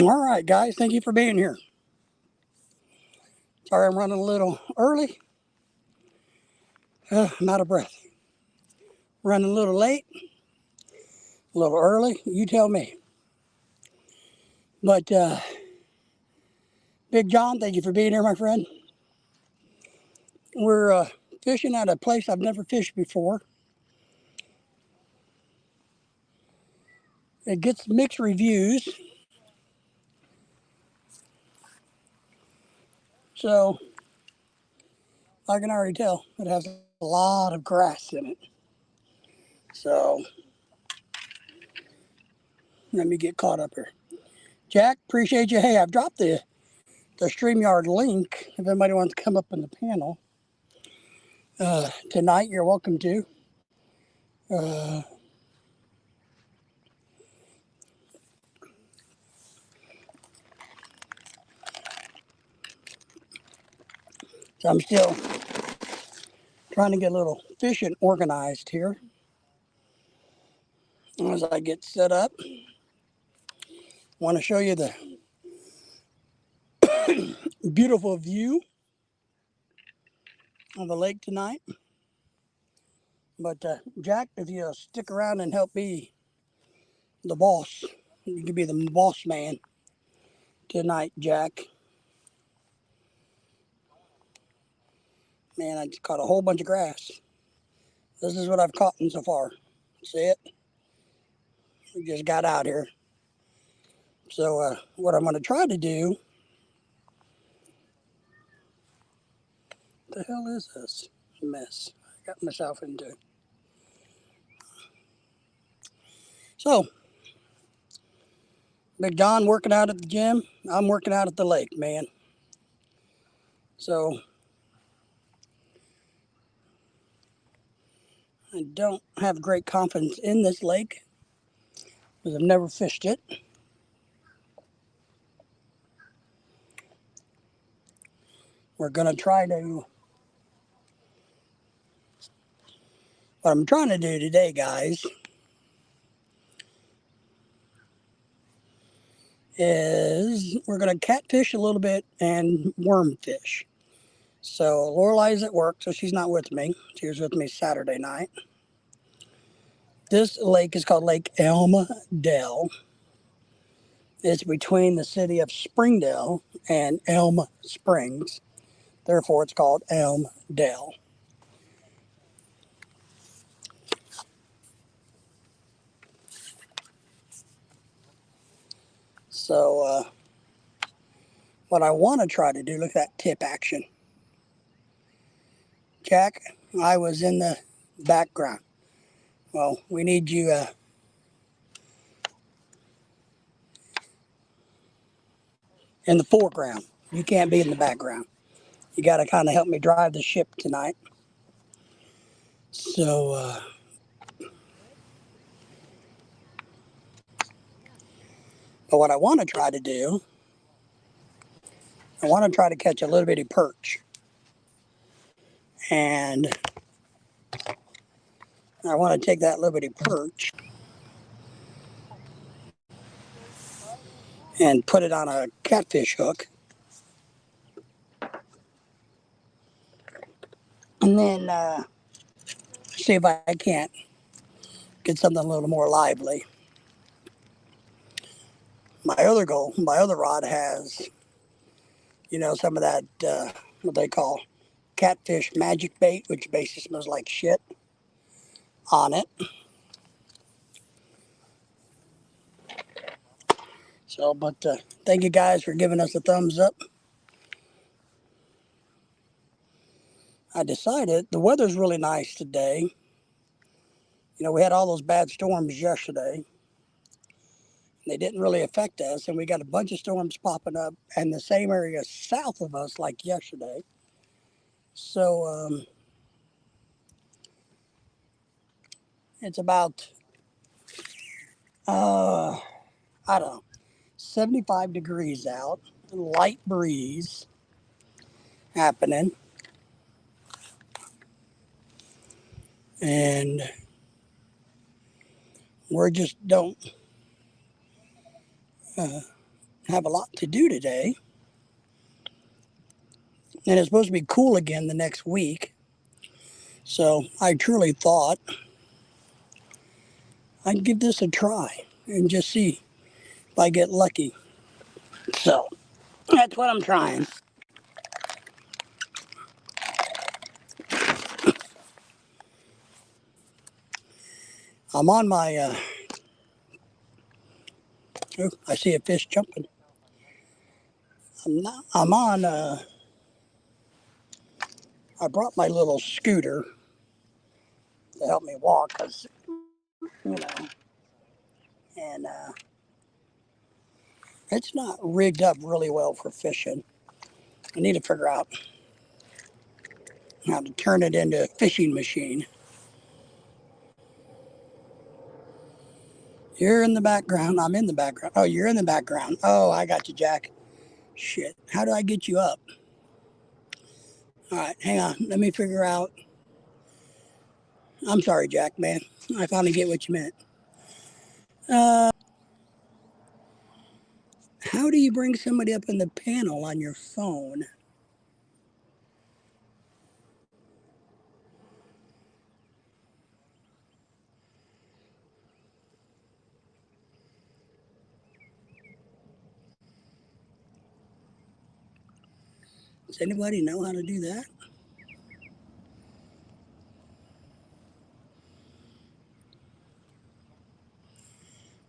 All right, guys, thank you for being here. Sorry I'm running a little early. I'm out of breath. Running a little late, a little early. You tell me. But Big John, thank you for being here, my friend. We're fishing at a place I've never fished before. It gets mixed reviews. So I can already tell it has a lot of grass in it. So let me get caught up here. Jack, appreciate you. Hey, I've dropped the StreamYard link. If anybody wants to come up in the panel tonight, you're welcome to. So I'm still trying to get a little fishing organized here. As I get set up, I want to show you the beautiful view of the lake tonight. But Jack, if you stick around and help be the boss, you can be the boss man tonight, Jack. Man, I just caught a whole bunch of grass. This is what I've caught so far. See it? We just got out here. So what I'm going to try to do, what the hell is this mess I got myself into? So, Big John working out at the gym. I'm working out at the lake, man. So, I don't have great confidence in this lake because I've never fished it. We're going to try to, what I'm trying to do today, guys, is we're going to catfish a little bit and worm fish. So Lorelai's at work, so she's not with me. She was with me Saturday night. This lake is called Lake Elmdale. It's between the city of Springdale and Elm Springs. Therefore, it's called Elmdale. So what I want to try to do, look at that tip action. Jack, I was in the background. Well, we need you in the foreground. You can't be in the background. You got to kind of help me drive the ship tonight. So, but what I want to try to do, I want to try to catch a little bitty perch. And I want to take that little bitty perch and put it on a catfish hook. And then see if I can't get something a little more lively. My other goal, my other rod has, some of that, what they call catfish magic bait, which basically smells like shit on it. So, but thank you guys for giving us a thumbs up. I decided the weather's really nice today. We had all those bad storms yesterday. They didn't really affect us, and we got a bunch of storms popping up in the same area south of us like yesterday. So it's about, I don't know, 75 degrees out, light breeze happening. And we're just don't, have a lot to do today. And it's supposed to be cool again the next week. So I truly thought I'd give this a try and just see if I get lucky. So that's what I'm trying. I'm on my, oh, I see a fish jumping. I'm on, I brought my little scooter to help me walk because, and it's not rigged up really well for fishing. I need to figure out how to turn it into a fishing machine. You're in the background. I'm in the background. Oh, you're in the background. Oh, I got you, Jack. Shit. How do I get you up? All right, hang on. Let me figure out. I'm sorry, Jack, man. I finally get what you meant. How do you bring somebody up in the panel on your phone? Does anybody know how to do that?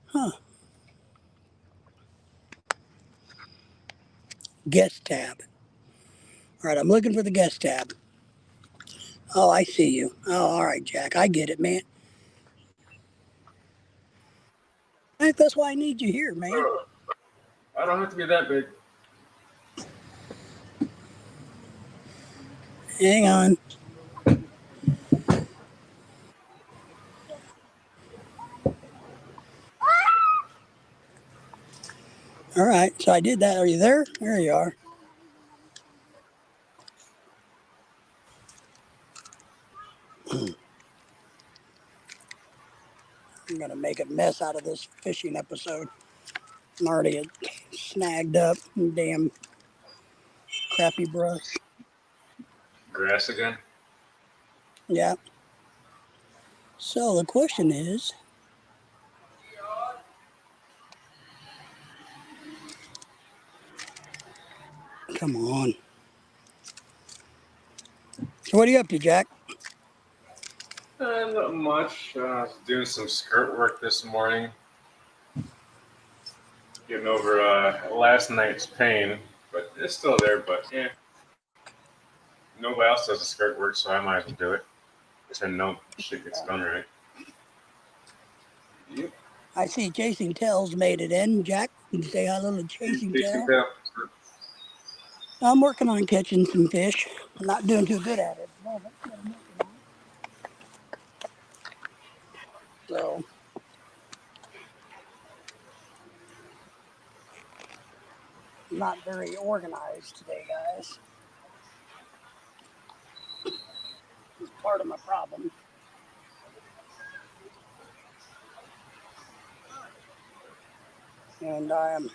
Huh. Guest tab. All right, I'm looking for the guest tab. Oh, I see you. Oh, all right, Jack. I get it, man. That's why I need you here, man. I don't have to be that big. Hang on. All right, so I did that. Are you there? There you are. I'm going to make a mess out of this fishing episode. I'm already snagged up. Damn crappy brush. Grass again? Yeah. So the question is, come on. So what are you up to, Jack? Not much. I was doing some skirt work this morning. Getting over last night's pain, but it's still there. But yeah, nobody else does the skirt work, so I might as well do it. So no shit gets done right. Yep. I see Chasing Tails made it in. Jack, can you say hello to Chasing Tail? I'm working on catching some fish. I'm not doing too good at it at the moment, but I'm working on it. So, I'm not very organized today, guys. It's part of my problem. And I am.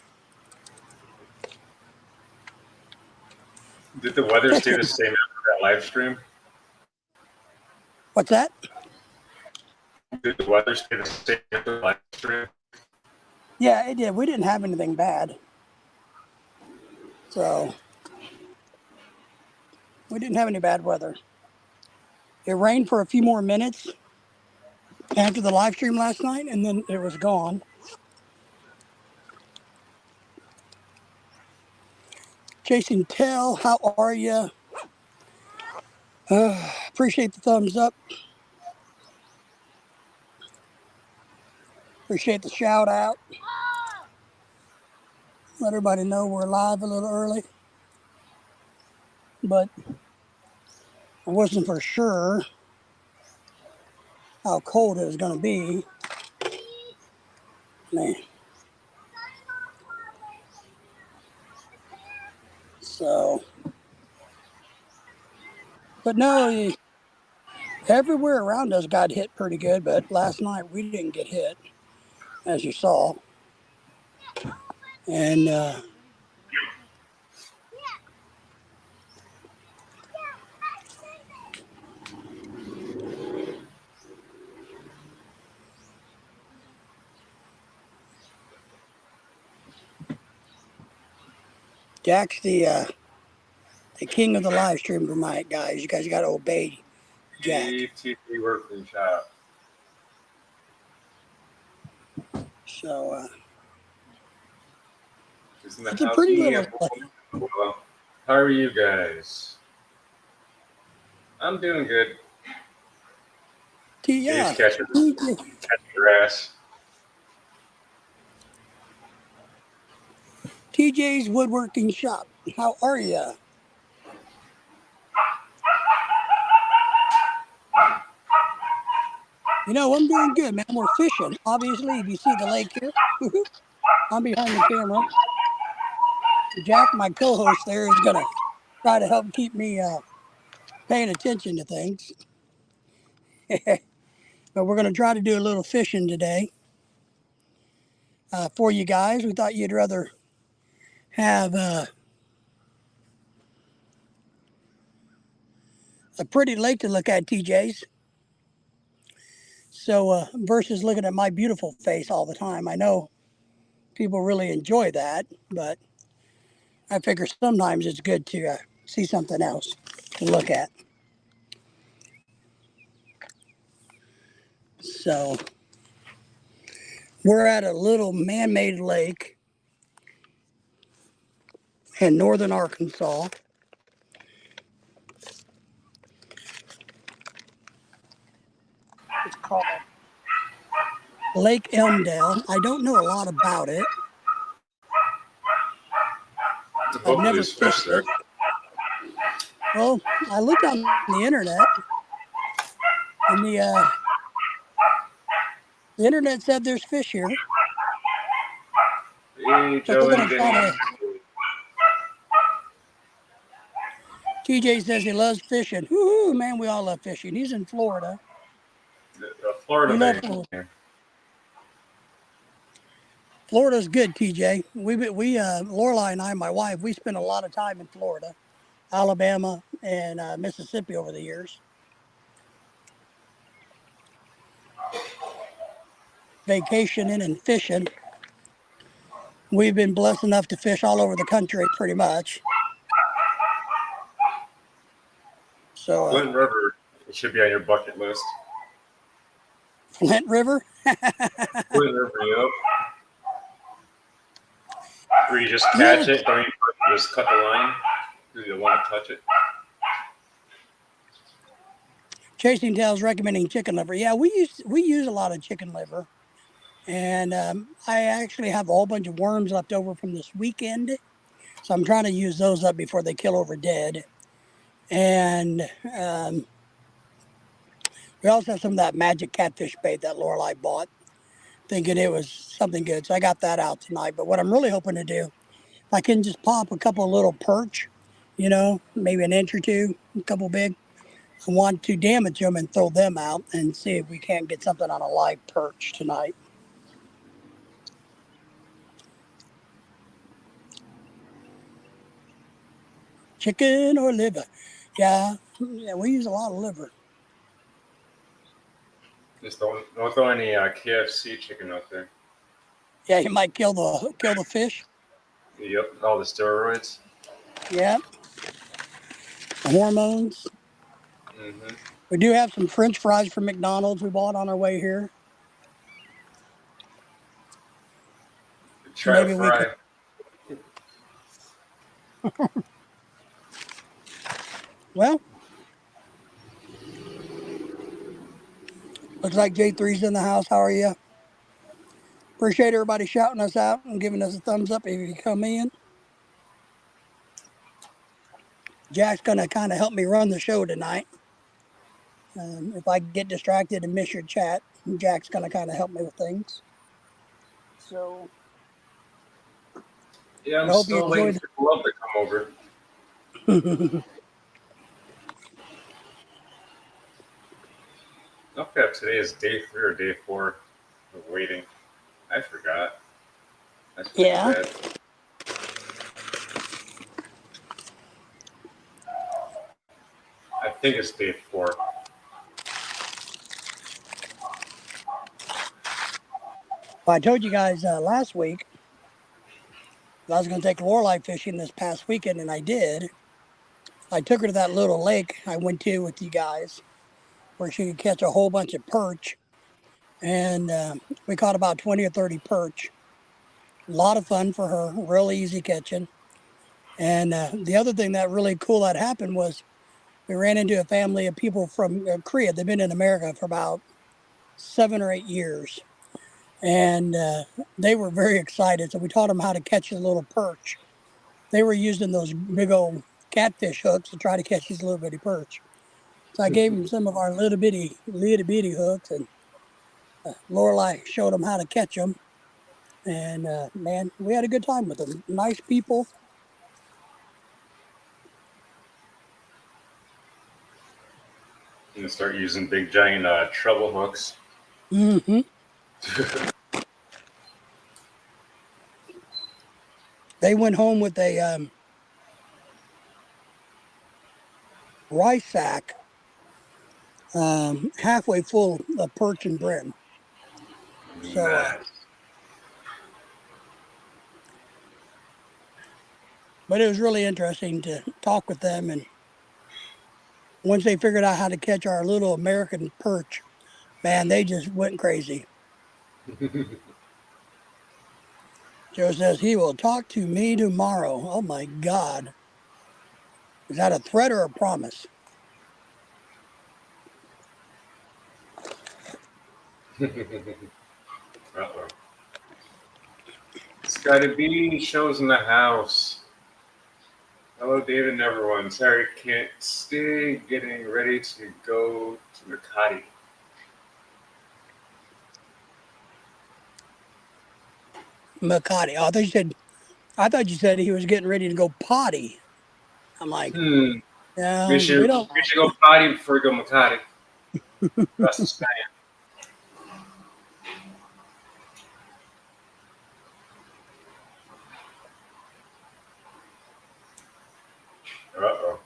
Did the weather stay the same after that live stream? What's that? Did the weather stay the same after the live stream? Yeah, it did. We didn't have anything bad. So, we didn't have any bad weather. It rained for a few more minutes after the live stream last night, and then it was gone. Chasing Tail, how are you? Appreciate the thumbs up. Appreciate the shout out. Let everybody know we're live a little early. But I wasn't for sure how cold it was going to be. Man. So, but no, everywhere around us got hit pretty good, but last night we didn't get hit, as you saw. And Jack's the king of the live stream tonight, guys. You guys got to obey Jack. ETP working shop. So She's in the it's a house. pretty Yeah. little. Well, how are you guys? I'm doing good. Yeah. He's catching your ass. TJ's Woodworking Shop. How are you? You know, I'm doing good, man. We're fishing. Obviously, if you see the lake here, I'm behind the camera. Jack, my co-host there, is going to try to help keep me paying attention to things. But we're going to try to do a little fishing today for you guys. We thought you'd rather have a pretty lake to look at, TJ's. So versus looking at my beautiful face all the time. I know people really enjoy that, but I figure sometimes it's good to see something else to look at. So we're at a little man-made lake in northern Arkansas. It's called Lake Elmdale. I don't know a lot about it. I've Hopefully never there's fish fished there. it. Well, I looked on the internet, and the internet said there's fish here. Hey, So we're Joey, gonna try to. TJ says he loves fishing. Woohoo, man, we all love fishing. He's in Florida. Florida We love man. Florida. Florida's good, TJ. Lorelai and I, my wife, we spent a lot of time in Florida, Alabama, and Mississippi over the years. Vacationing and fishing. We've been blessed enough to fish all over the country, pretty much. So Flint River, it should be on your bucket list. Flint River. Flint River, yep. Where you just catch it, don't even just cut the line because you don't want to touch it. Chasing Tails recommending chicken liver. Yeah, we use a lot of chicken liver, and I actually have a whole bunch of worms left over from this weekend, so I'm trying to use those up before they kill over dead. And we also have some of that magic catfish bait that Lorelei bought, thinking it was something good. So I got that out tonight. But what I'm really hoping to do, if I can just pop a couple of little perch, maybe an inch or two, a couple big. I want to damage them and throw them out and see if we can't get something on a live perch tonight. Chicken or liver? Yeah, we use a lot of liver. Just don't throw any KFC chicken out there. Yeah, you might kill the fish. Yep, all the steroids. Yeah, the hormones. Mm-hmm. We do have some French fries from McDonald's we bought on our way here. Try Maybe to we fry. Well, looks like J3's in the house. How are you? Appreciate everybody shouting us out and giving us a thumbs up if you come in. Jack's going to kind of help me run the show tonight. If I get distracted and miss your chat, Jack's going to kind of help me with things. So, Yeah, I'm I hope you still waiting enjoyed. for Glove to come over. Okay, today is day 3 or day 4 of waiting. I forgot. That's pretty Yeah. bad. think it's day 4. Well, I told you guys last week I was going to take Lorelei fishing this past weekend, and I did. I took her to that little lake I went to with you guys where she could catch a whole bunch of perch. And we caught about 20 or 30 perch. A lot of fun for her, real easy catching. And the other thing that really cool that happened was we ran into a family of people from Korea. They've been in America for about 7 or 8 years. And they were very excited. So we taught them how to catch a little perch. They were using those big old catfish hooks to try to catch these little bitty perch. So I gave them some of our little bitty hooks, and Lorelei showed them how to catch them. And man, we had a good time with them. Nice people. I'm gonna start using big giant treble hooks. Mm-hmm. They went home with a rice sack halfway full of perch and brim. So, Nice. but it was really interesting to talk with them. And once they figured out how to catch our little American perch, man, they just went crazy. Joe says he will talk to me tomorrow. Oh my God. Is that a threat or a promise? Uh-oh. Scotty B shows in the house. Hello, David and everyone. Sorry, can't stay. Getting ready to go to Makati. Makati. I thought you said he was getting ready to go potty. I'm like, We no, we should don't. we should go potty before we go Makati. That's the Spanish. Uh-oh.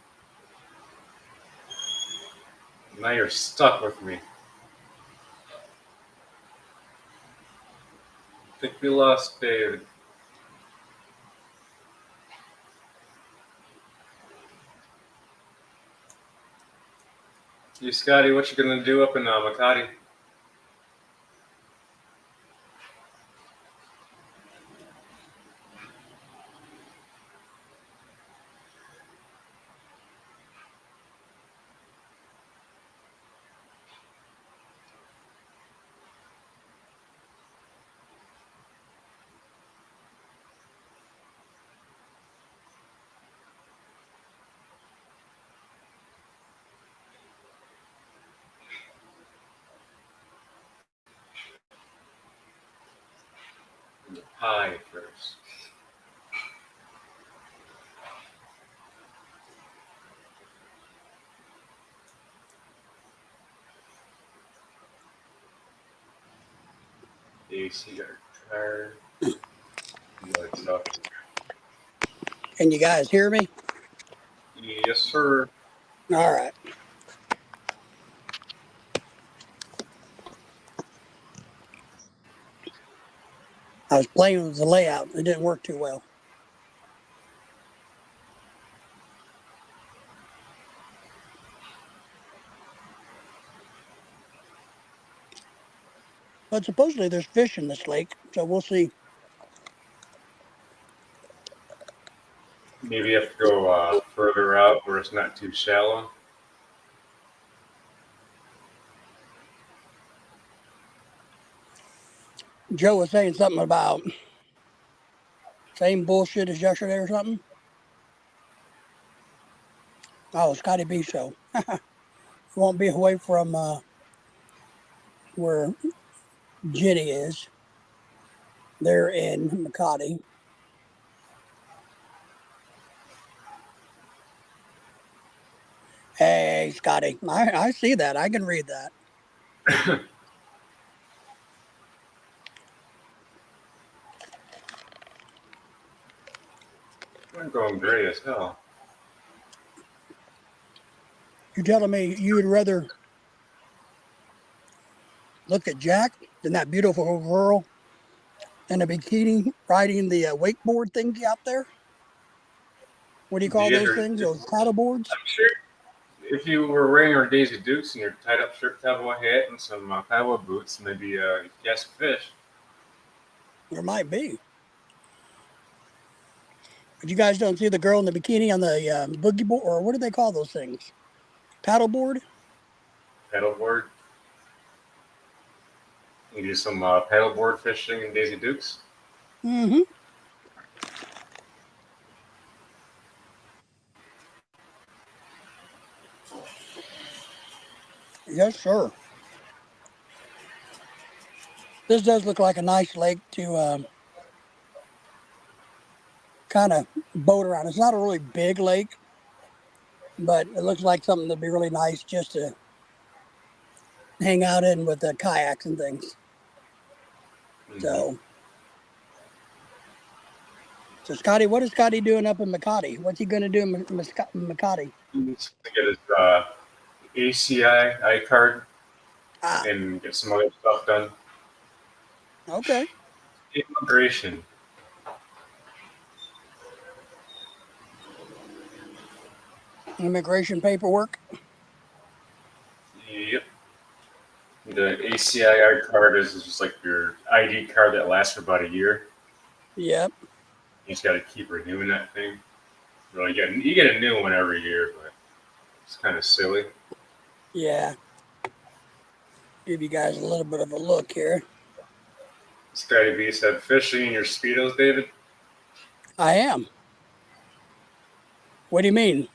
Now you're stuck with me. I think we lost David. You, Scotty, what you gonna do up in Makati? Hi first. AC got tired. Can you guys hear me? Yes, sir. All right. I was playing with the layout. It didn't work too well. But supposedly there's fish in this lake, so we'll see. Maybe you have to go further out where it's not too shallow. Joe was saying something about same bullshit as yesterday or something. Oh, Scotty B show. Won't be away from where Jenny is. They're in Makati. Hey, Scotty. I see that. I can read that. I'm going gray as hell. You telling me you would rather look at Jack than that beautiful girl in a bikini riding the wakeboard thing out there? What do you call Yes, those or things? Those paddle boards? I'm sure if you were wearing our Daisy Dukes and your tied up shirt, cowboy hat, and some cowboy boots, maybe yes, fish. There might be. But you guys don't see the girl in the bikini on the boogie board, or what do they call those things? Paddle board? Paddleboard. You do some paddleboard fishing in Daisy Dukes. Mm-hmm. Yes, sir. This does look like a nice lake to kind of boat around. It's not a really big lake, but it looks like something that'd be really nice just to hang out in with the kayaks and things. Mm-hmm. So Scotty, what is Scotty doing up in Makati? What's he going to do in Makati? To get his ACI card Ah, and get some other stuff done. okay. Immigration. Immigration paperwork. Yep. The ACI card is just like your ID card that lasts for about a year. Yep. You just got to keep renewing that thing. Really, you get a new one every year, but it's kind of silly. Yeah. Give you guys a little bit of a look here. Scotty B said, fishing in your Speedos, David? I am. What do you mean?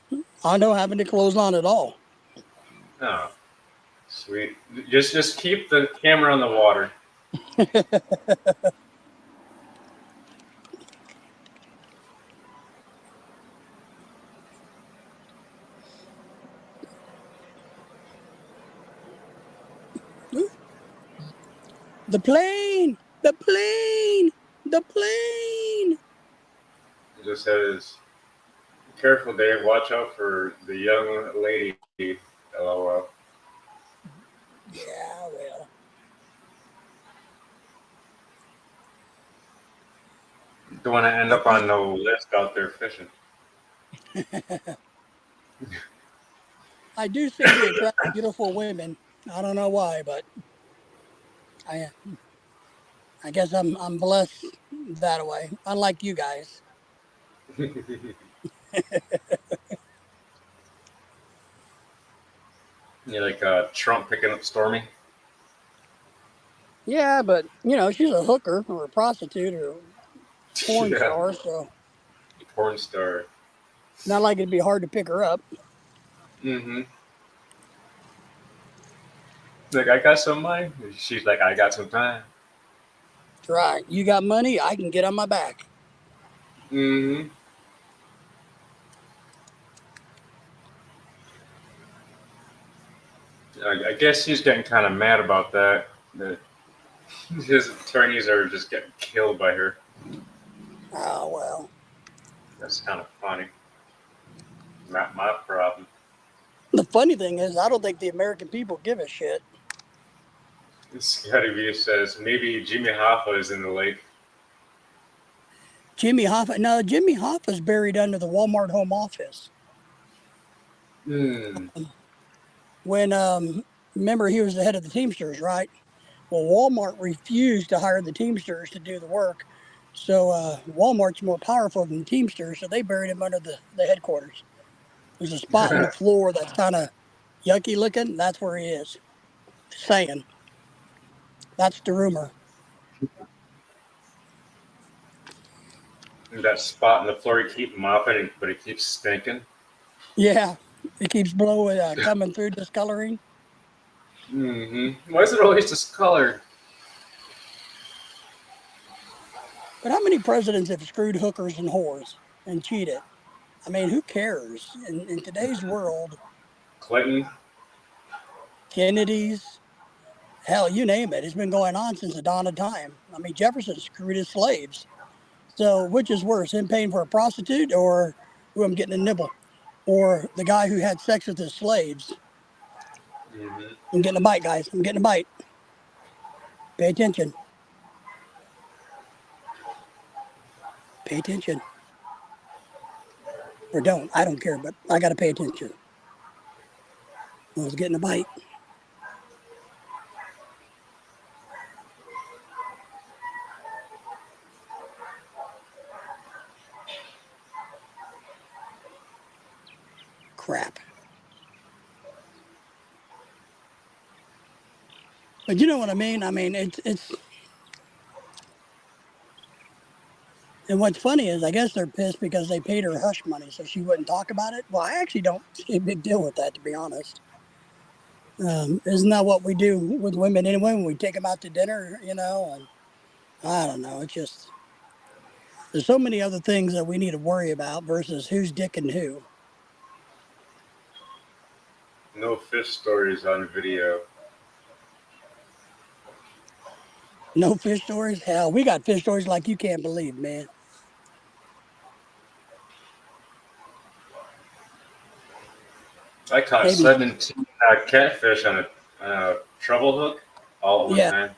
I don't have any clothes on at all. Oh, sweet. Just keep the camera on the water. The plane! The plane! The plane! It just says, careful, Dave. Watch out for the young lady. LOL. Yeah, well. Don't want to end up on no list out there fishing. I do seem to attract beautiful women. I don't know why, but I guess I'm blessed that way. Unlike you guys. You like Trump picking up Stormy? Yeah, but she's a hooker or a prostitute or a porn star, so Porn star. not like it'd be hard to pick her up. Mm-hmm. Like, I got some money. She's like, I got some time. That's right. You got money, I can get on my back. Mm-hmm. I guess he's getting kind of mad about that. That his attorneys are just getting killed by her. Oh, well. That's kind of funny. Not my problem. The funny thing is, I don't think the American people give a shit. Scotty V says maybe Jimmy Hoffa is in the lake. Jimmy Hoffa. No, Jimmy Hoffa's buried under the Walmart home office. Hmm. When, remember, he was the head of the Teamsters, right? Well, Walmart refused to hire the Teamsters to do the work. So Walmart's more powerful than Teamsters, so they buried him under the headquarters. There's a spot in the floor that's kind of yucky looking. That's where he is. Just saying. That's the rumor. And that spot in the floor, you keep mopping, but it keeps stinking. Yeah, it keeps blowing, coming through, discoloring. Mm-hmm. Why is it always discolored? But how many presidents have screwed hookers and whores and cheated? I mean, who cares? In today's world, Clinton. Kennedy's, hell, you name it. It's been going on since the dawn of time. I mean, Jefferson screwed his slaves. So which is worse, him paying for a prostitute or who I'm getting a nibble? or the guy who had sex with his slaves. Mhm. I'm getting a bite, guys. I'm getting a bite. Pay attention. Pay attention. Or don't. I don't care, but I got to pay attention. I was getting a bite. Crap. But you know what I mean? I mean, it's. And what's funny is, I guess they're pissed because they paid her hush money so she wouldn't talk about it. Well, I actually don't see a big deal with that, to be honest. Isn't that what we do with women anyway when we take them out to dinner, you know? And I don't know. It's just, there's so many other things that we need to worry about versus who's dicking who. No fish stories on video. No fish stories? Hell, we got fish stories like you can't believe, man. I caught Maybe, 17 catfish on a treble hook all at one yeah. time.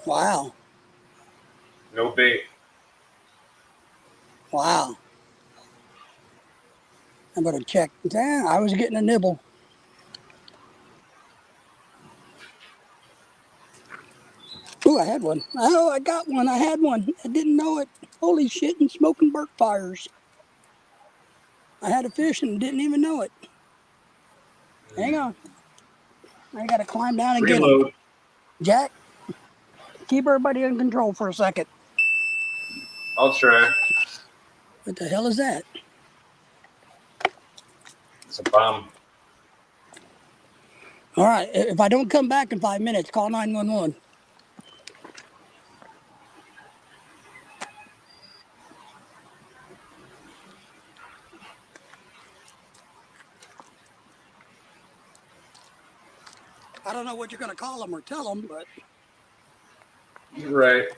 Wow. No bait. Wow. I'm going to check. Damn, I was getting a nibble. Ooh, I had one. Oh, I got one. I had one. I didn't know it. Holy shit, and smoking burnt fires. I had a fish and didn't even know it. Hang on. I got to climb down and get him. Reload. Jack, keep everybody in control for a second. I'll try. What the hell is that? It's a bomb. All right. If I don't come back in 5 minutes, call 911. I don't know what you're going to call them or tell them, but Right.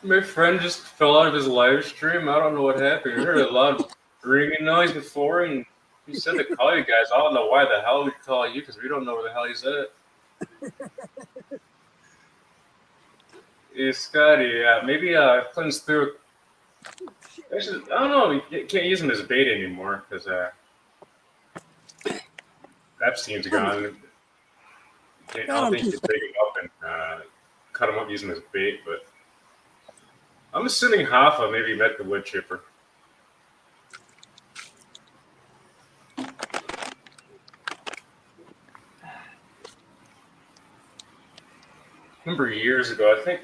My friend just fell out of his live stream. I don't know what happened. I heard a loud ringing noise before, and he said to call you guys. I don't know why the hell we'd call you because we don't know where the hell he's at. Hey, Scotty, maybe Clint's through. Actually, I don't know. You can't use him as bait anymore because Epstein's gone. I don't think you can take him up and cut him up using his bait, but I'm assuming Hoffa maybe met the wood chipper. Remember years ago, I think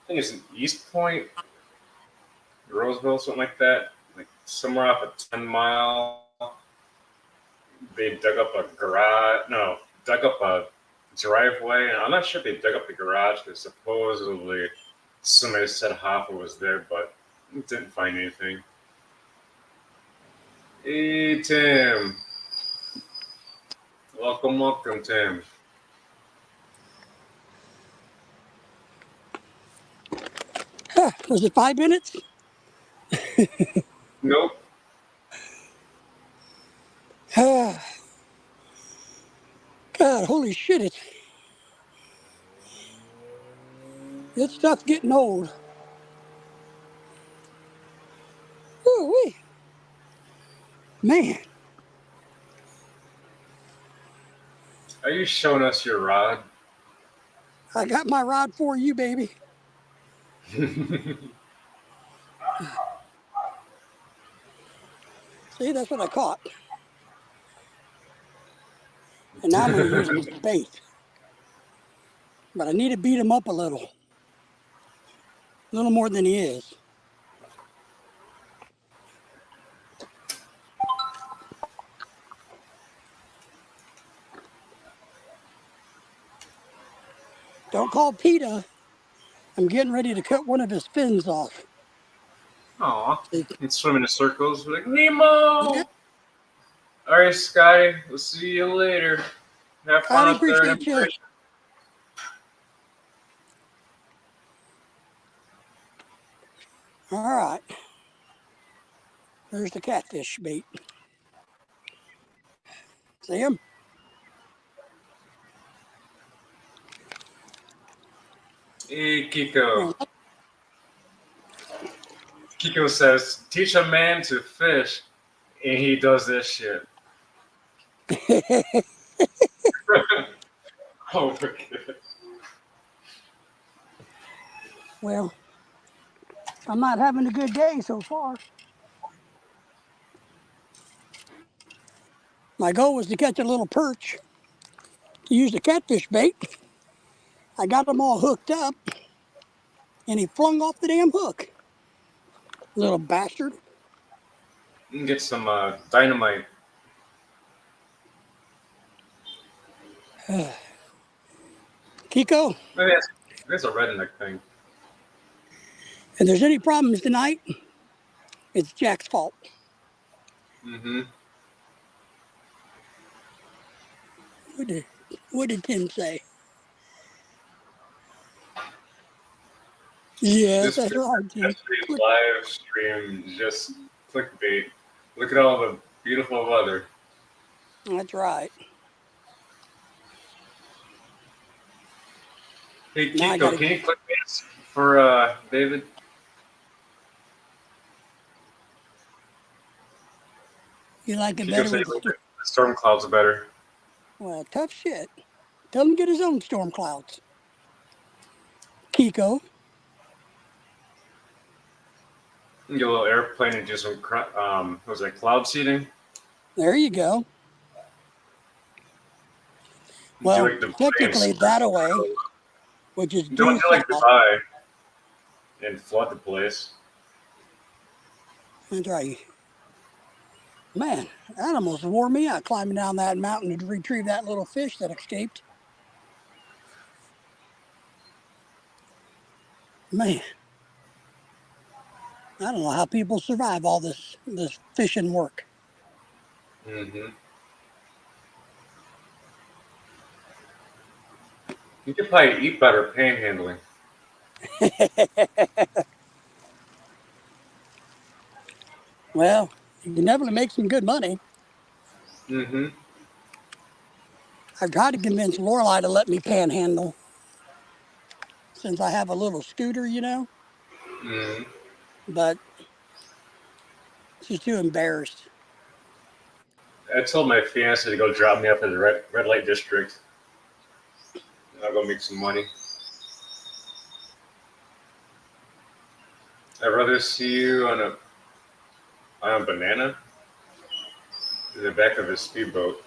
it's in East Point, Roseville, something like that. Like somewhere off a 10-mile, they dug up a garage. No, dug up a driveway, and I'm not sure if they dug up the garage because supposedly somebody said Hoffa was there, but didn't find anything. Hey, Tim. Welcome, Tim. was it 5 minutes? Nope. God, holy shit. It's stuff getting old. Ooh-wee. Man, Are you showing us your rod? I got my rod for you, baby. See, that's what I caught. And now I'm going to use him as bait. But I need to beat him up a little more than he is. Don't call PETA. I'm getting ready to cut one of his fins off. Aw. See? He'd swim in circles. Like, Nemo! Yeah. All right, Scotty. We'll see you later. Have fun I up there. appreciate you. All right. There's the catfish bait. See him? Hey, Kiko. Kiko says, teach a man to fish, and he does this shit. Oh, my God. Well, I'm not having a good day so far. My goal was to catch a little perch to use the catfish bait. I got them all hooked up, and he flung off the damn hook. Little bastard. You can get some dynamite. Kiko, Maybe that's a redneck thing. if there's any problems tonight, it's Jack's fault. Mm-hmm. What did Tim say? Yes, that's right, Tim. Yesterday's live stream is just clickbait. Look at all the beautiful weather. That's right. Hey, Now I Kiko, gotta. can you click this for David? You like it Kiko better said with the storm clouds are better. well, tough shit. Tell him to get his own storm clouds. Kiko, You can get a little airplane and do some what was that, cloud seeding? there you go. Do Well, like Dubai technically that away, which is Don't due do like south. Dubai and flood the place. That's right. Man, that almost wore me out climbing down that mountain to retrieve that little fish that escaped. Man, I don't know how people survive all this fishing work. Mm-hmm. You could probably eat better panhandling. Well, you can definitely make some good money. Mm-hmm. I've tried to convince Lorelai to let me panhandle since I have a little scooter, Mm-hmm. but she's too embarrassed. I told my fiance to go drop me off at the red light district. I'll go make some money. I'd rather see you on a banana in the back of a speedboat.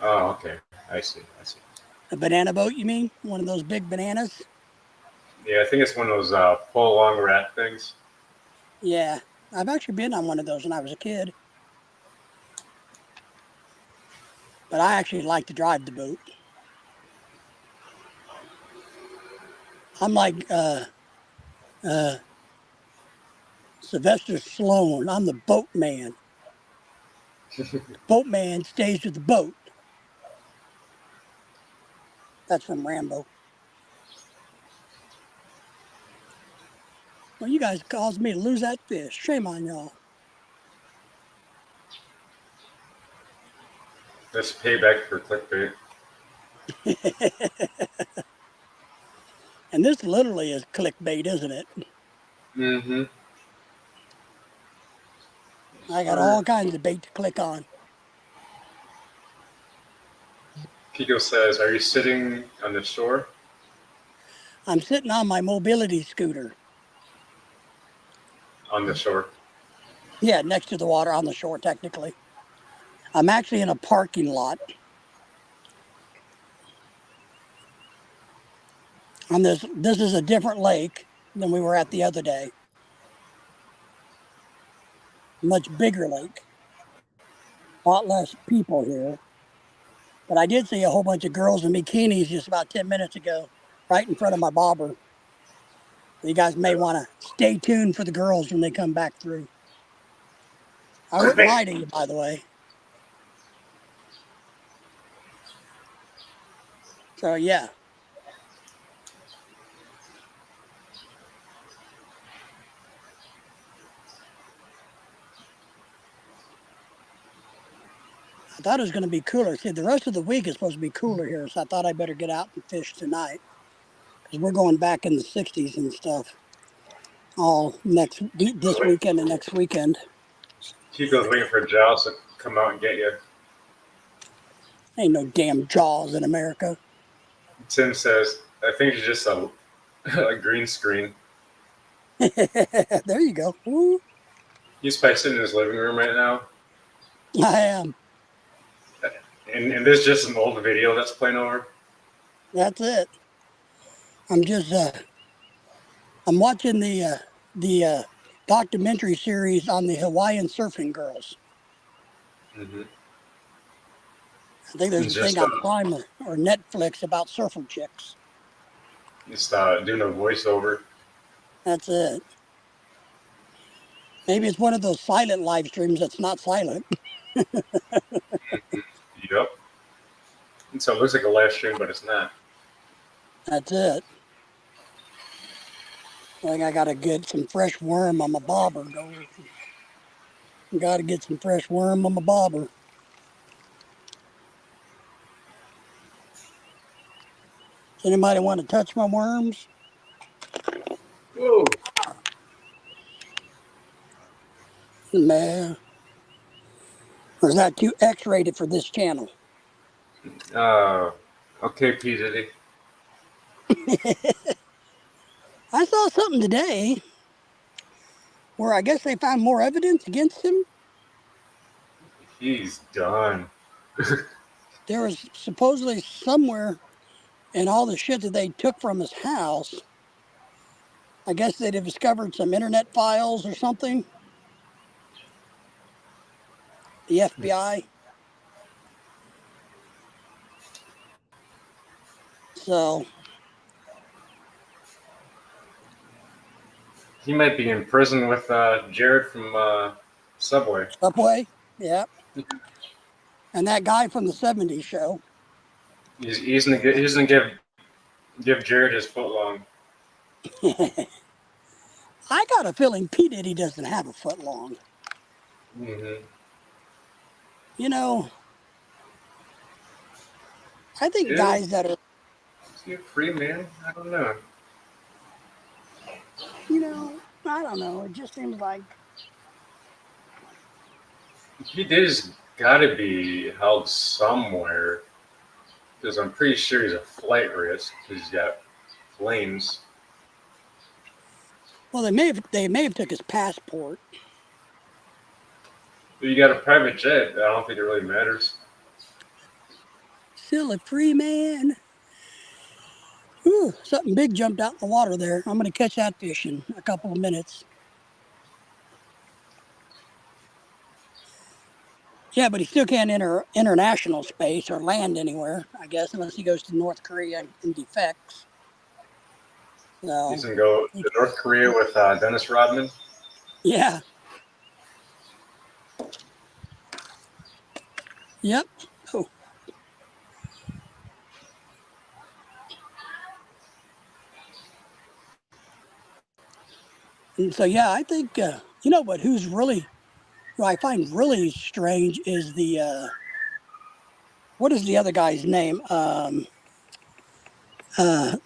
Oh, okay. I see. I see. A banana boat, you mean? One of those big bananas? Yeah, I think it's one of those pull along raft things. Yeah, I've actually been on one of those when I was a kid. But I actually like to drive the boat. I'm like Sylvester Stallone. I'm the boatman. The boatman stays with the boat. That's from Rambo. Well, you guys caused me to lose that fish. Shame on y'all. That's payback for clickbait. And this literally is clickbait, isn't it? Mm-hmm. I got all kinds of bait to click on. Kiko says, "Are you sitting on the shore?" I'm sitting on my mobility scooter. On the shore. Yeah, next to the water on the shore, technically. I'm actually in a parking lot. On this is a different lake than we were at the other day. Much bigger lake. A lot less people here. But I did see a whole bunch of girls in bikinis just about 10 minutes ago, right in front of my bobber. You guys may want to stay tuned for the girls when they come back through. I wouldn't lie to you, by the way. So, yeah. I thought it was going to be cooler. See, the rest of the week is supposed to be cooler here, so I thought I better get out and fish tonight because we're going back in the 60s and stuff all this weekend and next weekend. Chico's waiting for Giles to come out and get you. Ain't no damn Jaws in America. Tim says, I think it's just a green screen. There you go. Woo. He's probably sitting in his living room right now. I am. And there's just an old video that's playing over. That's it. I'm just I'm watching the documentary series on the Hawaiian surfing girls. Mm-hmm. I think there's a thing on Prime or Netflix about surfer chicks. Just doing a voiceover. That's it. Maybe it's one of those silent live streams that's not silent. Yep. And so it looks like a live stream, but it's not. That's it. I think I gotta get some fresh worm on my bobber. Gotta get some fresh worm on my bobber. Does anybody want to touch my worms? Whoa. Man. Or is that too X-rated for this channel? Okay, P. Diddy. I saw something today where I guess they found more evidence against him. He's done. There was supposedly somewhere in all the shit that they took from his house, I guess they'd have discovered some internet files or something. The FBI. So He might be in prison with Jared from Subway. Subway, yeah. And that guy from the 70s show. He's gonna give Jared his foot long. I got a feeling P. Diddy doesn't have a foot long. Mm-hmm. You know, I think guys that are... Is he a free man? I don't know. You know, I don't know. It just seems like... He is got to be held somewhere. Because I'm pretty sure he's a flight risk. Because he's got flames. Well, they may have took his passport. But you got a private jet. I don't think it really matters. Still a free man. Ooh, something big jumped out in the water there. I'm going to catch that fish in a couple of minutes. Yeah, but he still can't enter international space or land anywhere, I guess, unless he goes to North Korea and defects. So, He's going to go to North Korea with Dennis Rodman. Yeah. Yep. Oh. And so, yeah, I think, you know, but who I find really strange is what is the other guy's name? The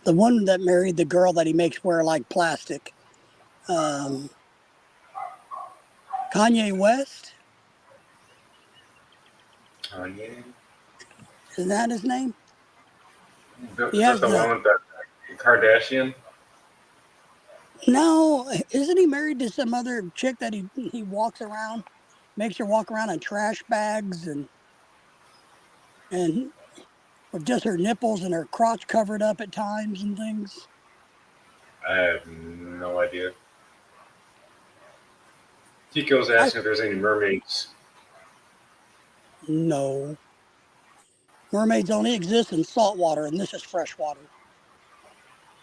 one that married the girl that he makes wear like plastic. Kanye West? Kanye? Isn't that his name? Is that the one with the Kardashian? No, isn't he married to some other chick that he walks around, makes her walk around in trash bags and with just her nipples and her crotch covered up at times and things? I have no idea. Tico's asking if there's any mermaids. No. Mermaids only exist in salt water, and this is fresh water.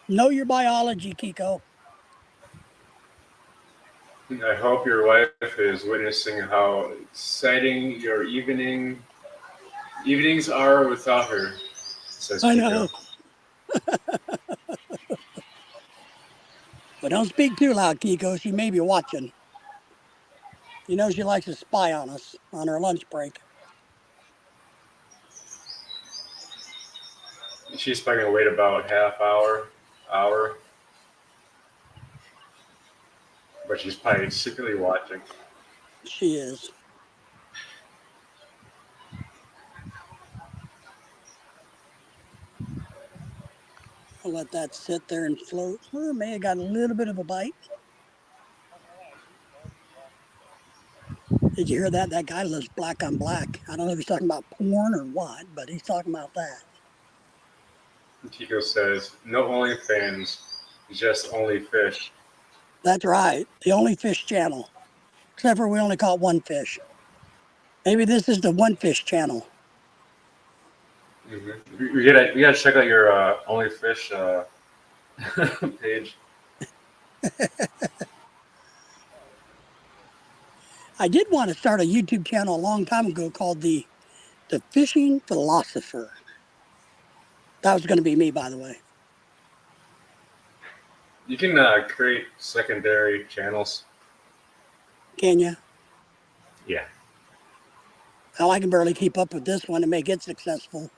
Know your biology, Kiko. I hope your wife is witnessing how exciting your evenings are without her, says Kiko. I know. But don't speak too loud, Kiko. She may be watching. You know she likes to spy on us on her lunch break. She's probably gonna wait about hour, but she's probably secretly watching. She is. I'll let that sit there and float. Oh, may have got a little bit of a bite. Did you hear that? That guy lives black on black. I don't know if he's talking about porn or what, but he's talking about that. Chico says, "No OnlyFans, just only fish." That's right. The Only Fish channel. Except for we only caught one fish. Maybe this is the One Fish channel. Mm-hmm. We gotta check out your only fish page. I did want to start a YouTube channel a long time ago called the Fishing Philosopher. That was going to be me, by the way. You can create secondary channels. Can you? Yeah. Well, I can barely keep up with this one to make it successful.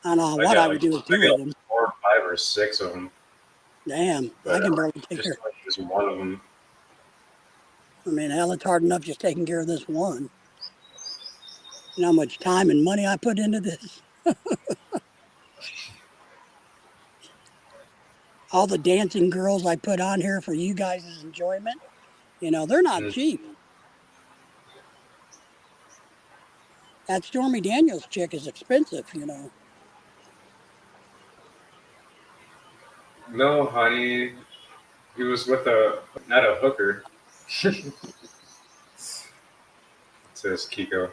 I don't know what I would do with 2 of them. 4, 5, or 6 of them. Damn, But I can barely take care. Just one of them. I mean, hell, it's hard enough just taking care of this one. You know how much time and money I put into this? All the dancing girls I put on here for you guys' enjoyment, you know, they're not cheap. That Stormy Daniels chick is expensive, you know. No, honey. He was with not a hooker. Says Kiko.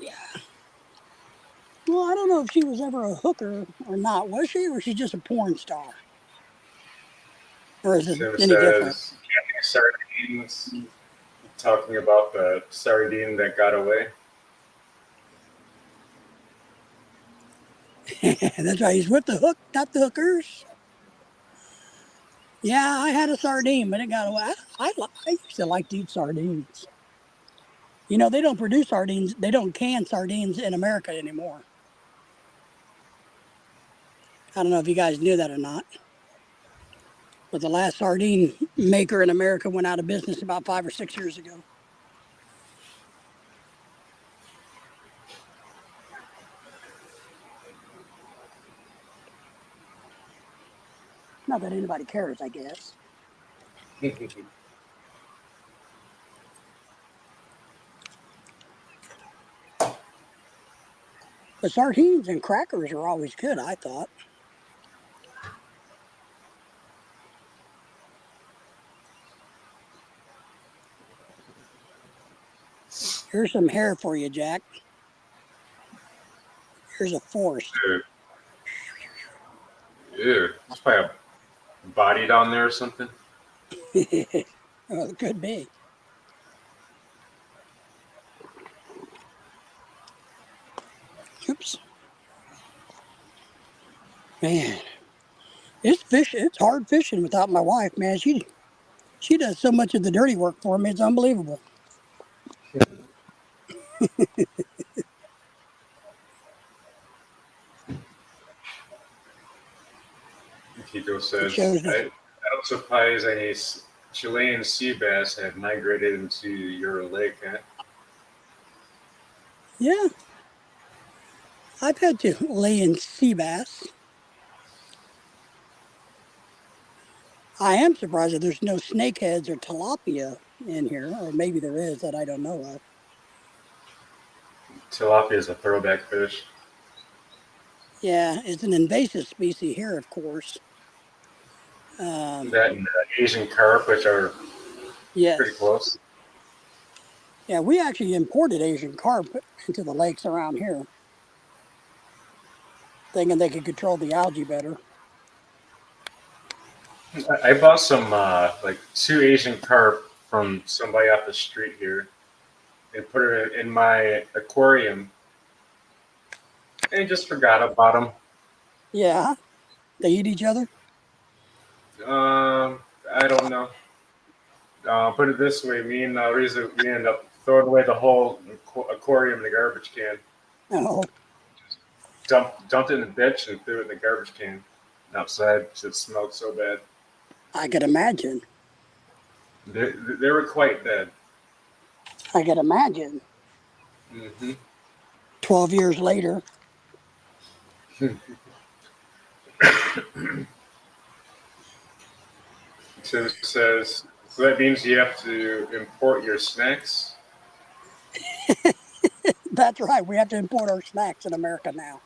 Yeah. Well, I don't know if she was ever a hooker or not. Was she, or was she just a porn star? Or is it Tim any different? says, Sardines, talking about the sardine that got away. That's right. He's with the hook, not the hookers. Yeah, I had a sardine, but it got away. I used to like to eat sardines. You know, they don't produce sardines. They don't can sardines in America anymore. I don't know if you guys knew that or not. But the last sardine maker in America went out of business about 5 or 6 years ago. Not that anybody cares, I guess. But sardines and crackers are always good, I thought. Here's some hair for you, Jack. Here's a forest. Ew. There's probably a body down there or something. Well, it could be. Oops. Man, it's hard fishing without my wife, man. She does so much of the dirty work for me, it's unbelievable. Kiko says, I don't suppose any Chilean sea bass have migrated into your lake, huh? Yeah. I've had to lay in sea bass. I am surprised that there's no snakeheads or tilapia in here, or maybe there is that I don't know of. Tilapia is a throwback fish. Yeah, it's an invasive species here, of course. That and Asian carp, which are pretty close. Yeah, we actually imported Asian carp into the lakes around here, thinking they could control the algae better. I bought some like 2 Asian carp from somebody off the street here and put it in my aquarium and just forgot about them. Yeah, they eat each other? I don't know. Put it this way, me and Riza, we ended up throwing away the whole aquarium in the garbage can. Oh. dumped it in the ditch and threw it in the garbage can outside because it smelled so bad. I could imagine. They were quite dead. I could imagine. Mm-hmm. 12 years later. So it says, so that means you have to import your snacks. That's right. We have to import our snacks in America now.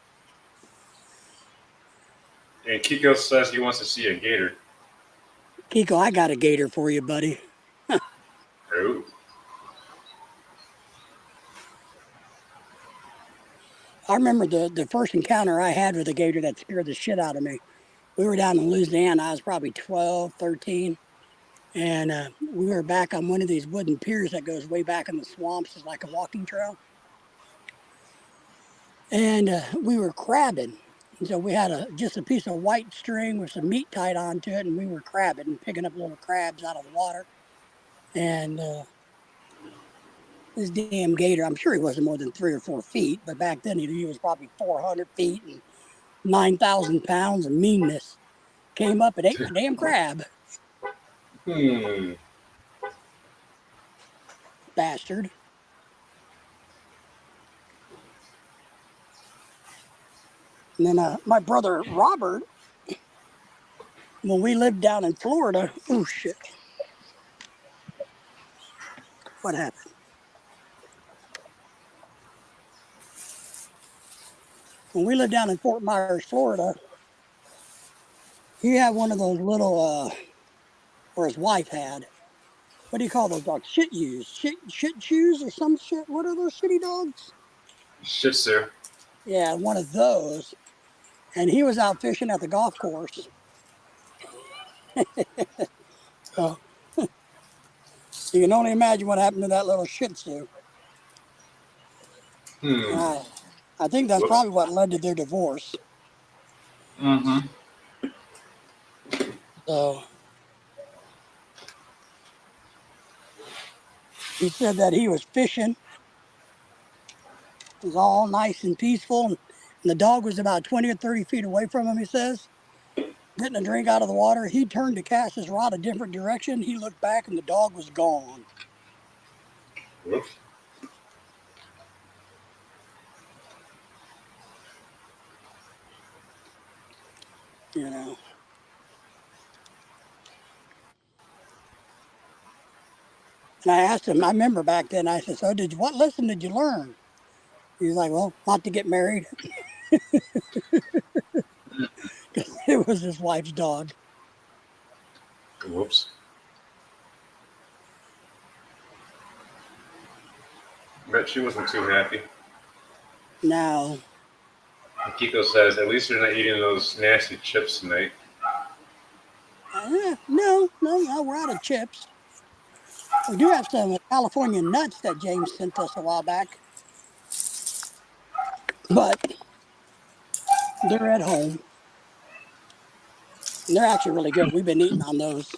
And Kiko says he wants to see a gator. Kiko, I got a gator for you, buddy. Oh. I remember the first encounter I had with a gator that scared the shit out of me. We were down in Louisiana. I was probably 12, 13. And we were back on one of these wooden piers that goes way back in the swamps. It's like a walking trail. And we were crabbing. And so we had just a piece of white string with some meat tied onto it, and we were crabbing and picking up little crabs out of the water. And this damn gator, I'm sure he wasn't more than 3 or 4 feet, but back then he was probably 400 feet and 9,000 pounds of meanness. Came up and ate my damn crab. Bastard. And then my brother Robert, when we lived down in Florida, oh shit. What happened? When we lived down in Fort Myers, Florida, he had one of those little, or his wife had, what do you call those dogs? Shih Tzus. Shih Tzus or some shit? What are those shitty dogs? Shih Tzu. Yeah, one of those. And he was out fishing at the golf course. So you can only imagine what happened to that little Shih Tzu. I think that's probably what led to their divorce. Mm-hmm. So he said that he was fishing. It was all nice and peaceful. And the dog was about 20 or 30 feet away from him, he says, getting a drink out of the water. He turned to cast his rod a different direction. He looked back and the dog was gone. Whoops. You know. And I asked him, I remember back then, I said, so what lesson did you learn? He's like, well, not to get married. It was his wife's dog. Whoops. Bet she wasn't too happy. Now, Kiko says, at least you're not eating those nasty chips tonight. no, we're out of chips. We do have some California nuts that James sent us a while back. But they're at home. And they're actually really good. We've been eating on those.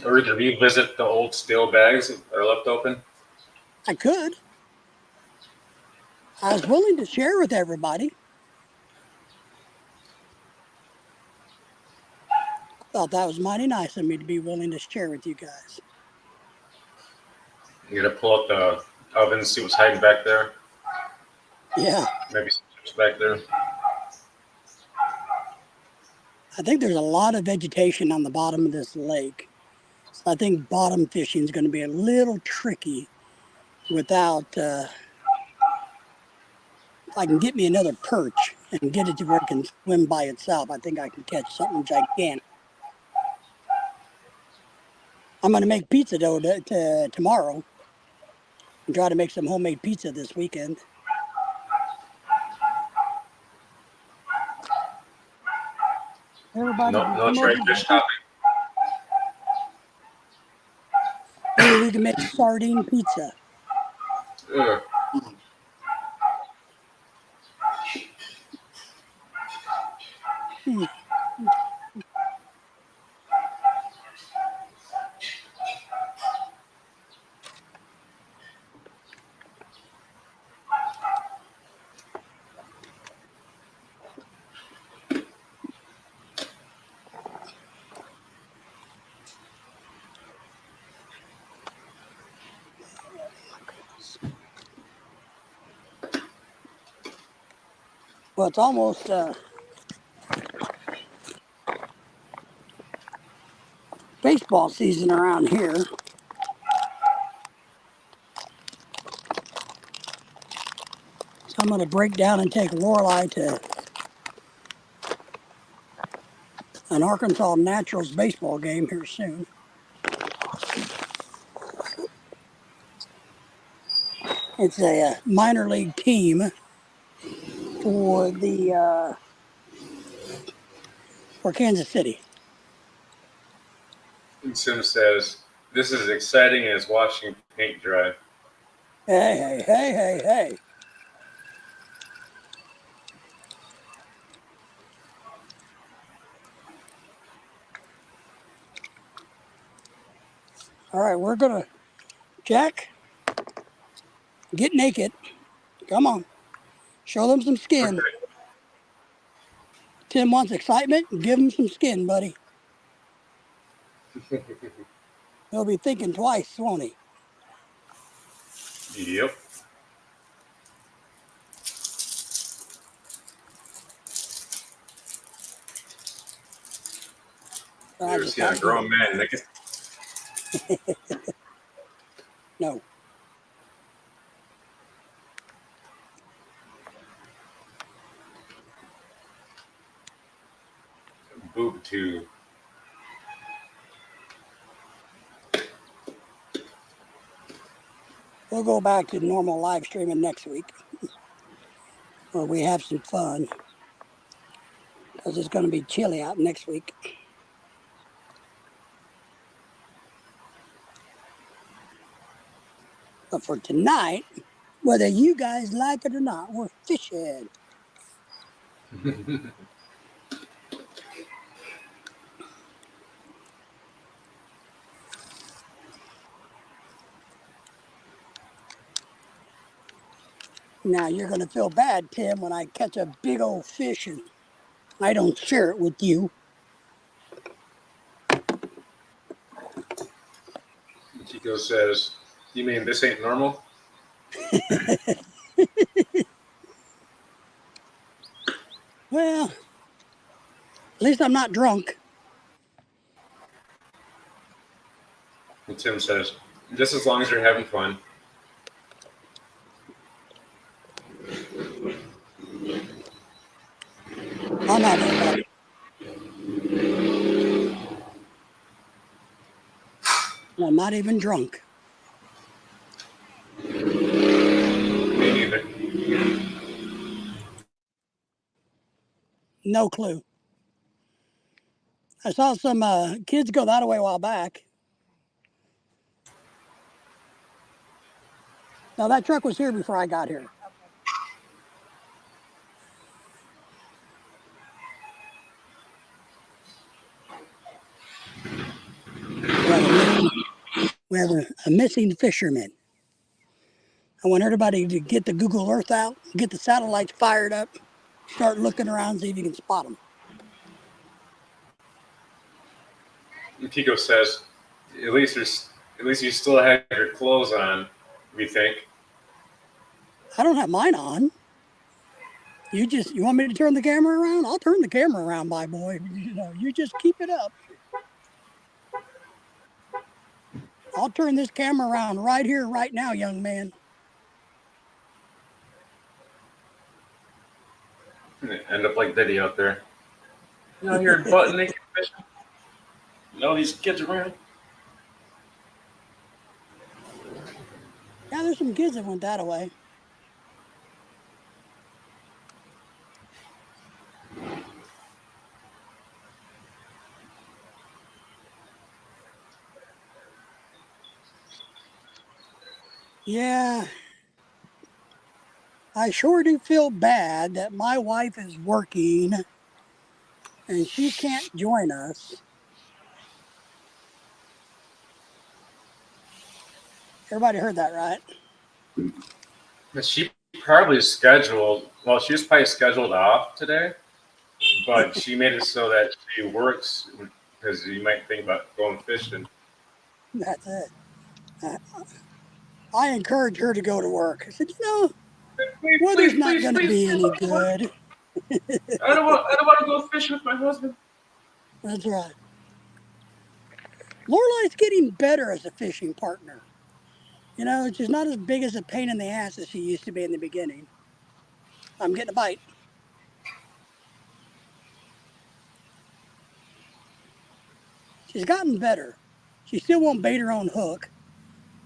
Or to revisit the old steel bags that are left open. I could. I was willing to share with everybody. I thought that was mighty nice of me to be willing to share with you guys. You gotta pull out the oven, see what's hiding back there. Yeah. Maybe some chips back there. I think there's a lot of vegetation on the bottom of this lake. So I think bottom fishing is going to be a little tricky without, if I can get me another perch and get it to where it can swim by itself, I think I can catch something gigantic. I'm going to make pizza dough tomorrow and try to make some homemade pizza this weekend. Everybody, No cherry fish topping. Maybe we can make sardine pizza. Ugh. Well, it's almost baseball season around here. So I'm going to break down and take Lorelei to an Arkansas Naturals baseball game here soon. It's a minor league team for the for Kansas City. And Sim says, "This is exciting as watching paint dry." Hey. All right, we're going to, Jack, get naked. Come on. Show them some skin. Okay. Tim wants excitement. Give him some skin, buddy. He'll be thinking twice, won't he? Yep. You ever seen a grown man naked? No. Boob tube. We'll go back to normal live streaming next week where we have some fun because it's going to be chilly out next week. But for tonight, whether you guys like it or not, we're fishing. Now you're going to feel bad, Tim, when I catch a big old fish and I don't share it with you. Chico says, "You mean this ain't normal?" Well, at least I'm not drunk. And Tim says, "Just as long as you're having fun." I'm having fun. I'm not even drunk. Me neither. No clue. I saw some kids go that way a while back. Now that truck was here before I got here. We have a missing fisherman. I want everybody to get the Google Earth out, get the satellites fired up, start looking around, see if you can spot them. And Chico says, at least you still have your clothes on, we think." I don't have mine on. You want me to turn the camera around? I'll turn the camera around, my boy. You just keep it up. I'll turn this camera around right here, right now, young man. End up like Diddy out there. You know, you're butt naked fishing. You know these kids around. Yeah, there's some kids that went that way. Yeah. I sure do feel bad that my wife is working and she can't join us. Everybody heard that, right? She probably scheduled. Well, she was probably scheduled off today, but she made it so that she works because you might think about going fishing. That's it. I encouraged her to go to work. I said, weather's not going to be any good. I don't want to go fish with my husband. That's right. Lorelai's getting better as a fishing partner. You know, she's not as big as a pain in the ass as she used to be in the beginning. I'm getting a bite. She's gotten better. She still won't bait her own hook,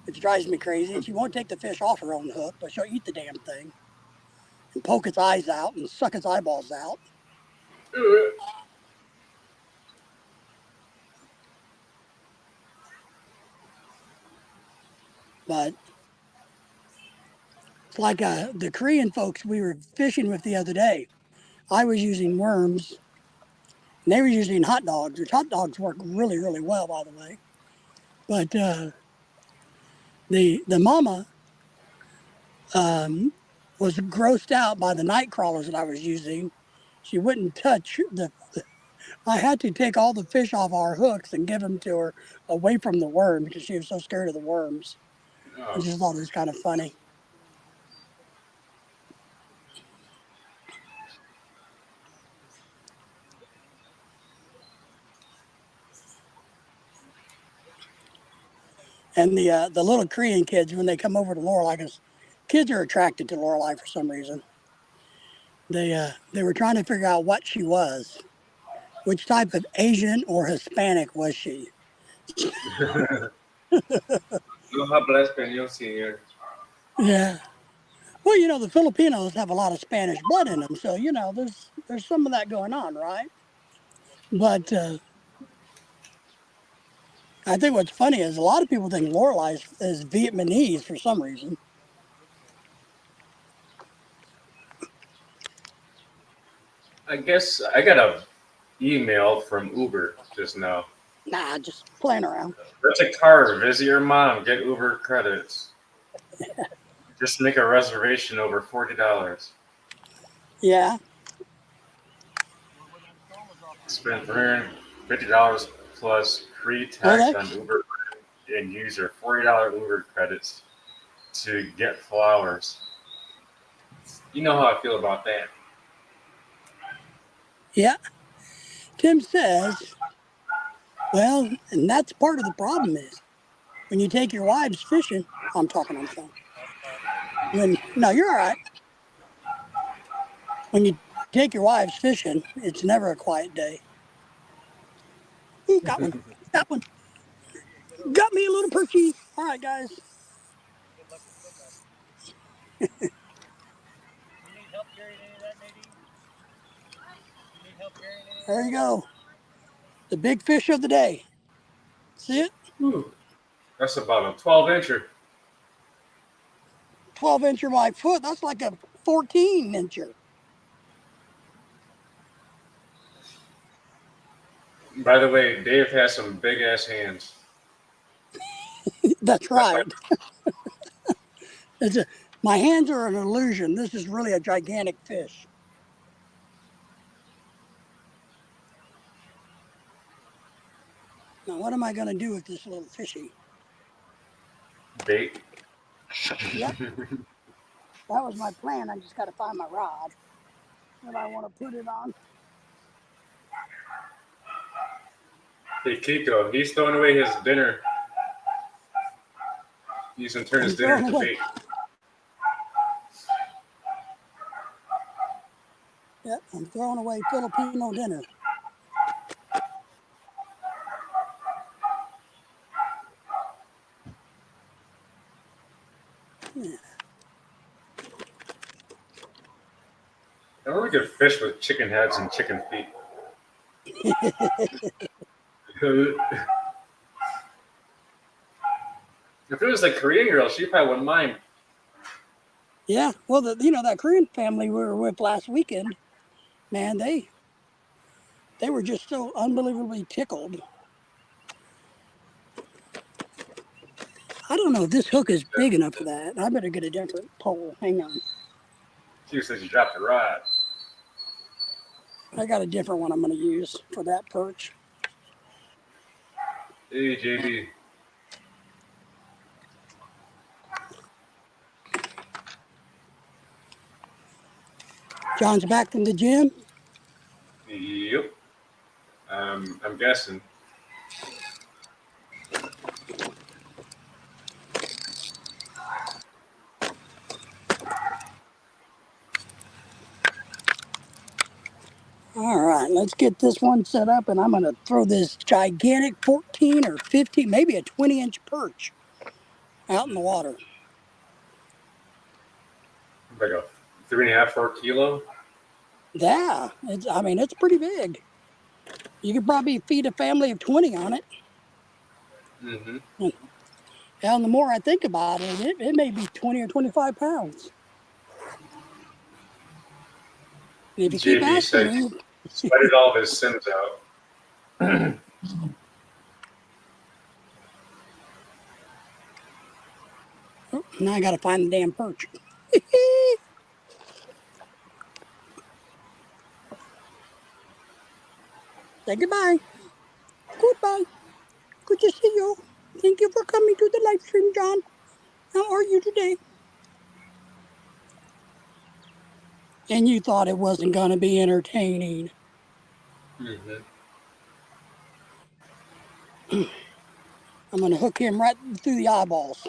which drives me crazy. And she won't take the fish off her own hook, but she'll eat the damn thing and poke its eyes out and suck its eyeballs out. But it's like the Korean folks we were fishing with the other day. I was using worms, and they were using hot dogs, which hot dogs work really, really well, by the way. But the mama was grossed out by the night crawlers that I was using. She wouldn't touch the. I had to take all the fish off our hooks and give them to her away from the worm because she was so scared of the worms. I just thought it was kind of funny. And the little Korean kids, when they come over to Lorelei, because kids are attracted to Lorelei for some reason. They were trying to figure out what she was, which type of Asian or Hispanic was she? No habla español, señor. Yeah. Well, you know, the Filipinos have a lot of Spanish blood in them, so you know, there's some of that going on, right? But I think what's funny is a lot of people think Lorelei is Vietnamese for some reason. I guess I got a email from Uber just now. Nah, just playing around. Rent a car, visit your mom, get Uber credits. Just make a reservation over $40. Yeah. Spend $350 plus pre-tax on Uber and use your $40 Uber credits to get flowers. You know how I feel about that. Yeah. Tim says, well, and that's part of the problem is when you take your wives fishing. I'm talking on the phone. No, you're all right. When you take your wives fishing, it's never a quiet day. Ooh, got one. Got one. Got me a little perchy. All right, guys. There you go. The big fish of the day. See it? Ooh, that's about a 12-incher. 12-incher my foot. That's like a 14-incher. By the way, Dave has some big ass hands. That's right. My hands are an illusion. This is really a gigantic fish. Now, what am I going to do with this little fishy? Bait. Yep. That was my plan. I just got to find my rod that I want to put it on. Hey, Kiko, he's throwing away his dinner. He's going to turn his dinner into bait. Yep, I'm throwing away Filipino dinner. Yeah. I wonder if we could fish with chicken heads and chicken feet. If it was a Korean girl, she probably wouldn't mind. Yeah, well, that Korean family we were with last weekend, man, they were just so unbelievably tickled. I don't know if this hook is big enough for that. I better get a different pole. Hang on. She says you dropped the rod. I got a different one I'm going to use for that perch. Hey, JB. John's back from the gym. Yep. I'm guessing. All right, let's get this one set up, and I'm going to throw this gigantic 14 or 15, maybe a 20-inch perch out in the water. Like a 3.5, 4 kilo. Yeah, it's pretty big. You could probably feed a family of 20 on it. Mm-hmm. And the more I think about it, it may be 20 or 25 pounds. And if you keep JB asking said, me, sweated all of his sins out. oh, now I got to find the damn perch. Say goodbye. Goodbye. Good to see you. Thank you for coming to the live stream, John. How are you today? And you thought it wasn't going to be entertaining. Mm-hmm. I'm going to hook him right through the eyeballs.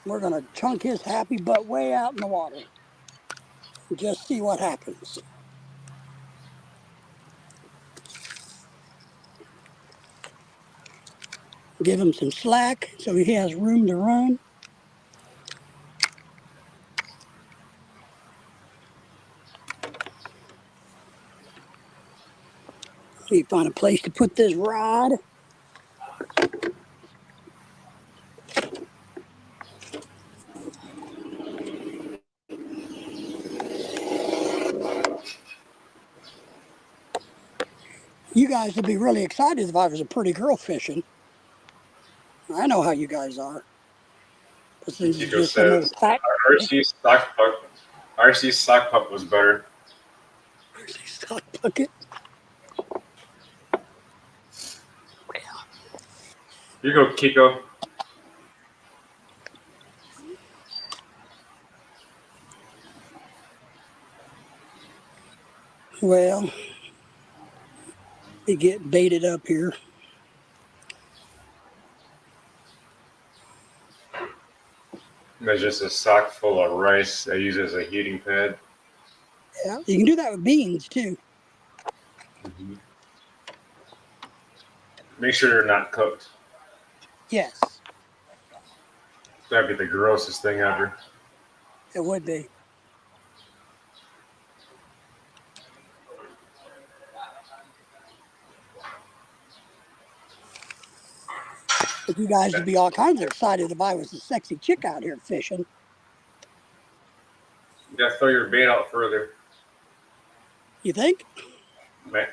We're going to chunk his happy butt way out in the water. Just see what happens. Give him some slack so he has room to run. You find a place to put this rod. You guys would be really excited if I was a pretty girl fishing. I know how you guys are. But since you're Chico just some old says, fat RC's sock pup. RC's sock pup was better. stock bucket. Here you go, Kiko. Well, they get baited up here. There's just a sock full of rice I use as a heating pad. Yeah, you can do that with beans too. Mm-hmm. Make sure they're not cooked. Yes, That'd be the grossest thing ever. it would be. But you guys would be all kinds of excited if I was a sexy chick out here fishing. You gotta throw your bait out further. You think? Might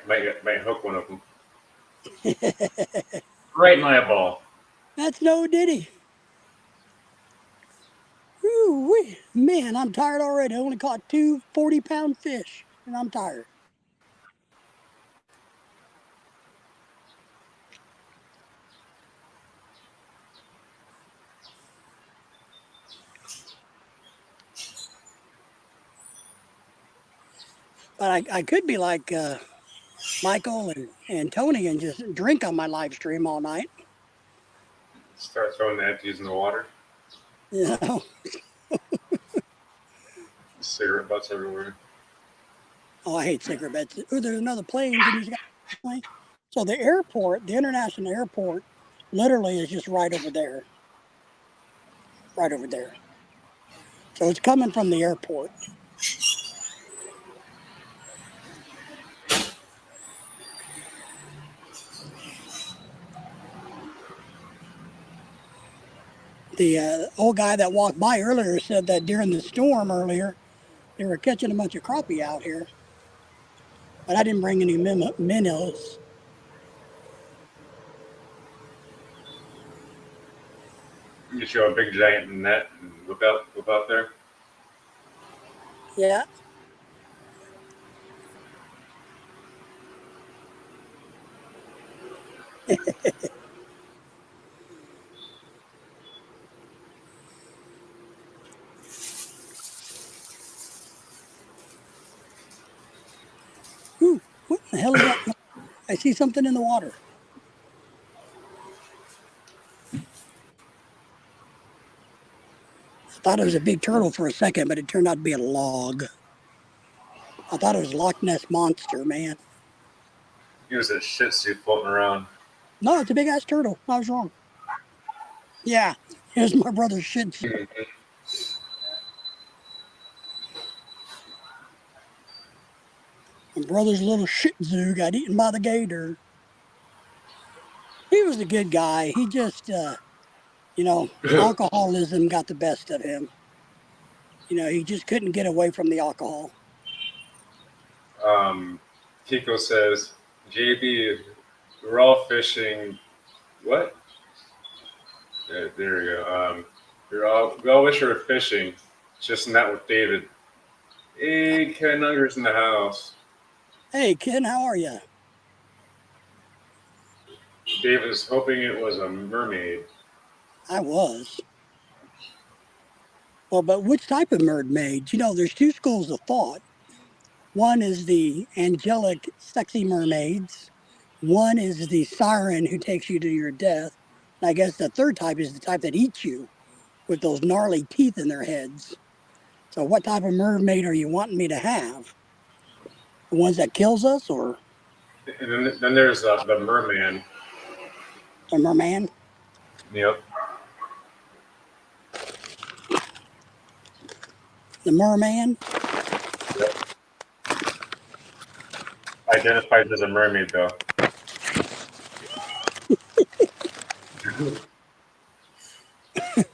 hook one of them. Right in my eyeball. That's no ditty. Ooh, man, I'm tired already. I only caught two 40-pound fish, and I'm tired. But I could be like Michael and Tony and just drink on my live stream all night. Start throwing the empties in the water. You know? Cigarette butts everywhere. Oh, I hate cigarette butts. Oh, there's another plane. Can you see that plane? So the airport, the international airport, literally is just right over there. Right over there. So it's coming from the airport. The old guy that walked by earlier said that during the storm earlier, they were catching a bunch of crappie out here. But I didn't bring any minnows. You show a big giant net and whip out there. Yeah. The hell is that? I see something in the water. I thought it was a big turtle for a second, but it turned out to be a log. I thought it was Loch Ness Monster, man. He was a Shih Tzu floating around. No, it's a big ass turtle. I was wrong. Yeah, here's my brother's Shih Tzu. My brother's little Shih Tzu got eaten by the gator. He was a good guy. He just, alcoholism got the best of him. He just couldn't get away from the alcohol. Kiko says, JB, we're all fishing. What? Yeah, there we go. We all wish we were fishing, just not with David. Hey, Ken Nugger's in the house. Hey, Ken, how are you? David was hoping it was a mermaid. I was. Well, but which type of mermaid? There's two schools of thought. One is the angelic, sexy mermaids. One is the siren who takes you to your death. And I guess the third type is the type that eats you with those gnarly teeth in their heads. So what type of mermaid are you wanting me to have? The ones that kills us, or And then there's the merman. the merman? Yep. The merman? Yep. Identified as a mermaid, though.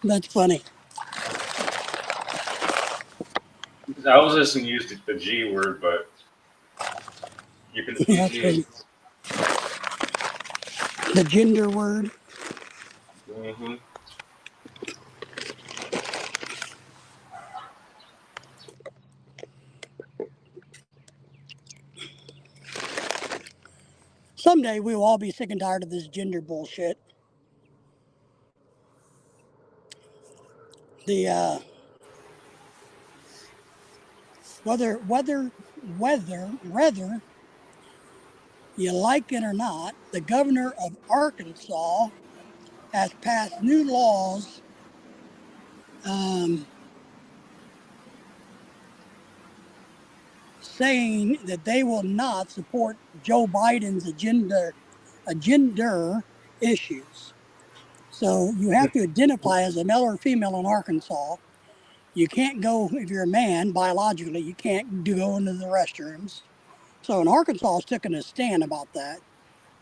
That's funny. I was just going to use the G word, but you can PG. The gender word. Mm-hmm. Someday we will all be sick and tired of this gender bullshit. The whether you like it or not, the governor of Arkansas has passed new laws saying that they will not support Joe Biden's gender issues. So you have to identify as a male or female in Arkansas. You can't go, if you're a man, biologically, you can't go into the restrooms. So in Arkansas, it's taking a stand about that.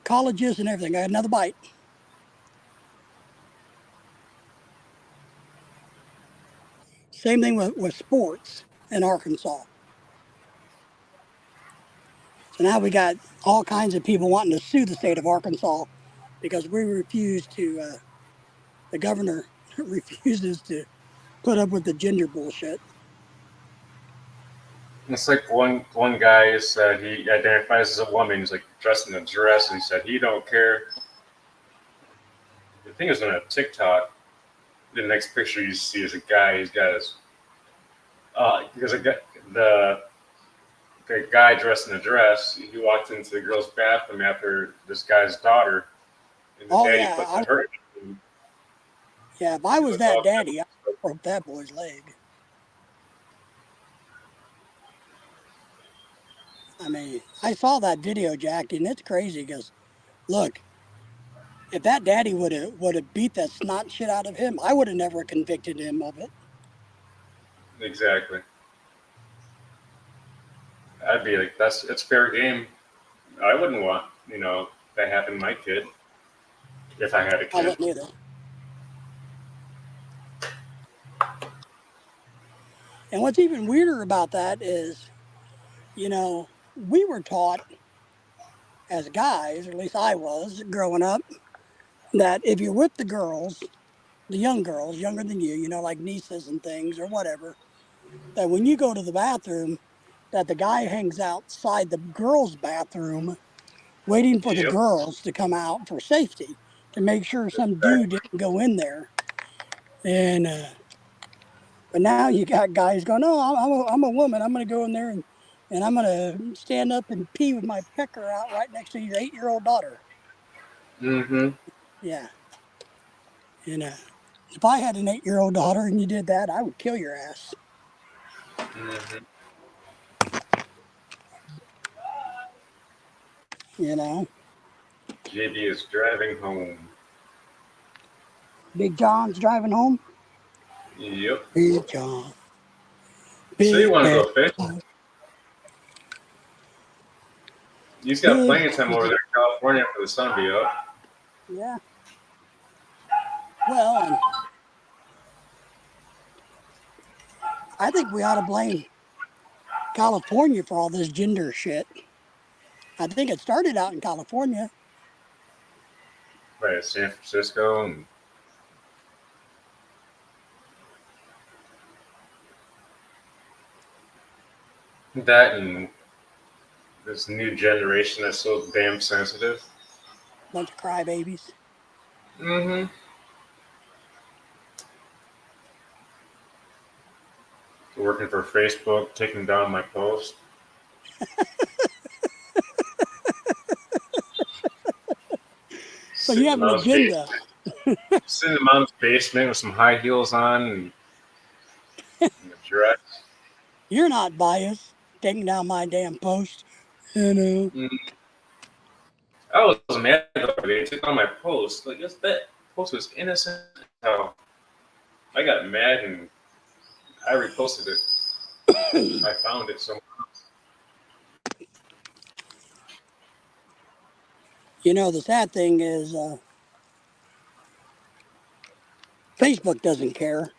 Colleges and everything. I had another bite. Same thing with sports in Arkansas. So now we got all kinds of people wanting to sue the state of Arkansas because we refuse to, the governor refuses to put up with the gender bullshit. It's like one guy said he identifies as a woman. He's like dressed in a dress, and he said he don't care. The thing is, on a TikTok, the next picture you see is a guy. He's got his because the guy dressed in a dress. He walked into the girl's bathroom after this guy's daughter, and the daddy put the hurt. Yeah, if I was that daddy, I broke that boy's leg. I mean, I saw that video, Jack, and it's crazy because, look, if that daddy would have beat that snot shit out of him, I would have never convicted him of it. Exactly. I'd be like, it's fair game. I wouldn't want that happen to my kid if I had a kid. I wouldn't either. And what's even weirder about that is, we were taught as guys, or at least I was growing up, that if you're with the girls, the young girls, younger than you, like nieces and things or whatever, that when you go to the bathroom, that the guy hangs outside the girls' bathroom waiting for the girls to come out for safety, to make sure some dude didn't go in there. And but now you got guys going, "Oh, I'm a woman. I'm going to go in there and and I'm gonna stand up and pee with my pecker out right next to your 8-year-old daughter. Mm-hmm. Yeah, and if I had an 8-year-old daughter and you did that, I would kill your ass. Mm-hmm. You know, JB is driving home. Big John's driving home. Yep. Big John, So you big want to bad, go fish? You've got big. plenty of time over there in California for the sun to be up. Yeah. Well, and I think we ought to blame California for all this gender shit. I think it started out in California. Right, San Francisco and that, and this new generation that's so damn sensitive. Bunch of crybabies. Mm-hmm. Working for Facebook, taking down my post. So you Sitting have in an mom's agenda. basement. Sitting in mom's basement with some high heels on and a dress. You're not biased. Taking down my damn post. You know. Mm. I was mad though. They took down my post. Like that post was innocent. How I got mad and I reposted it. I found it somewhere. You know, the sad thing is Facebook doesn't care.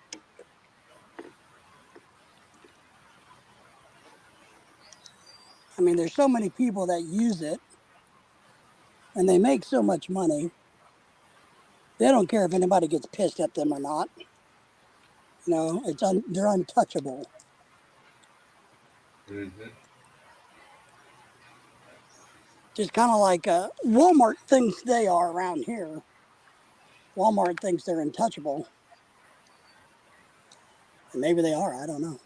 I mean, there's so many people that use it and they make so much money. They don't care if anybody gets pissed at them or not. You know, they're untouchable. Mm-hmm. Just kind of like Walmart thinks they are around here. Walmart thinks they're untouchable. And maybe they are. I don't know.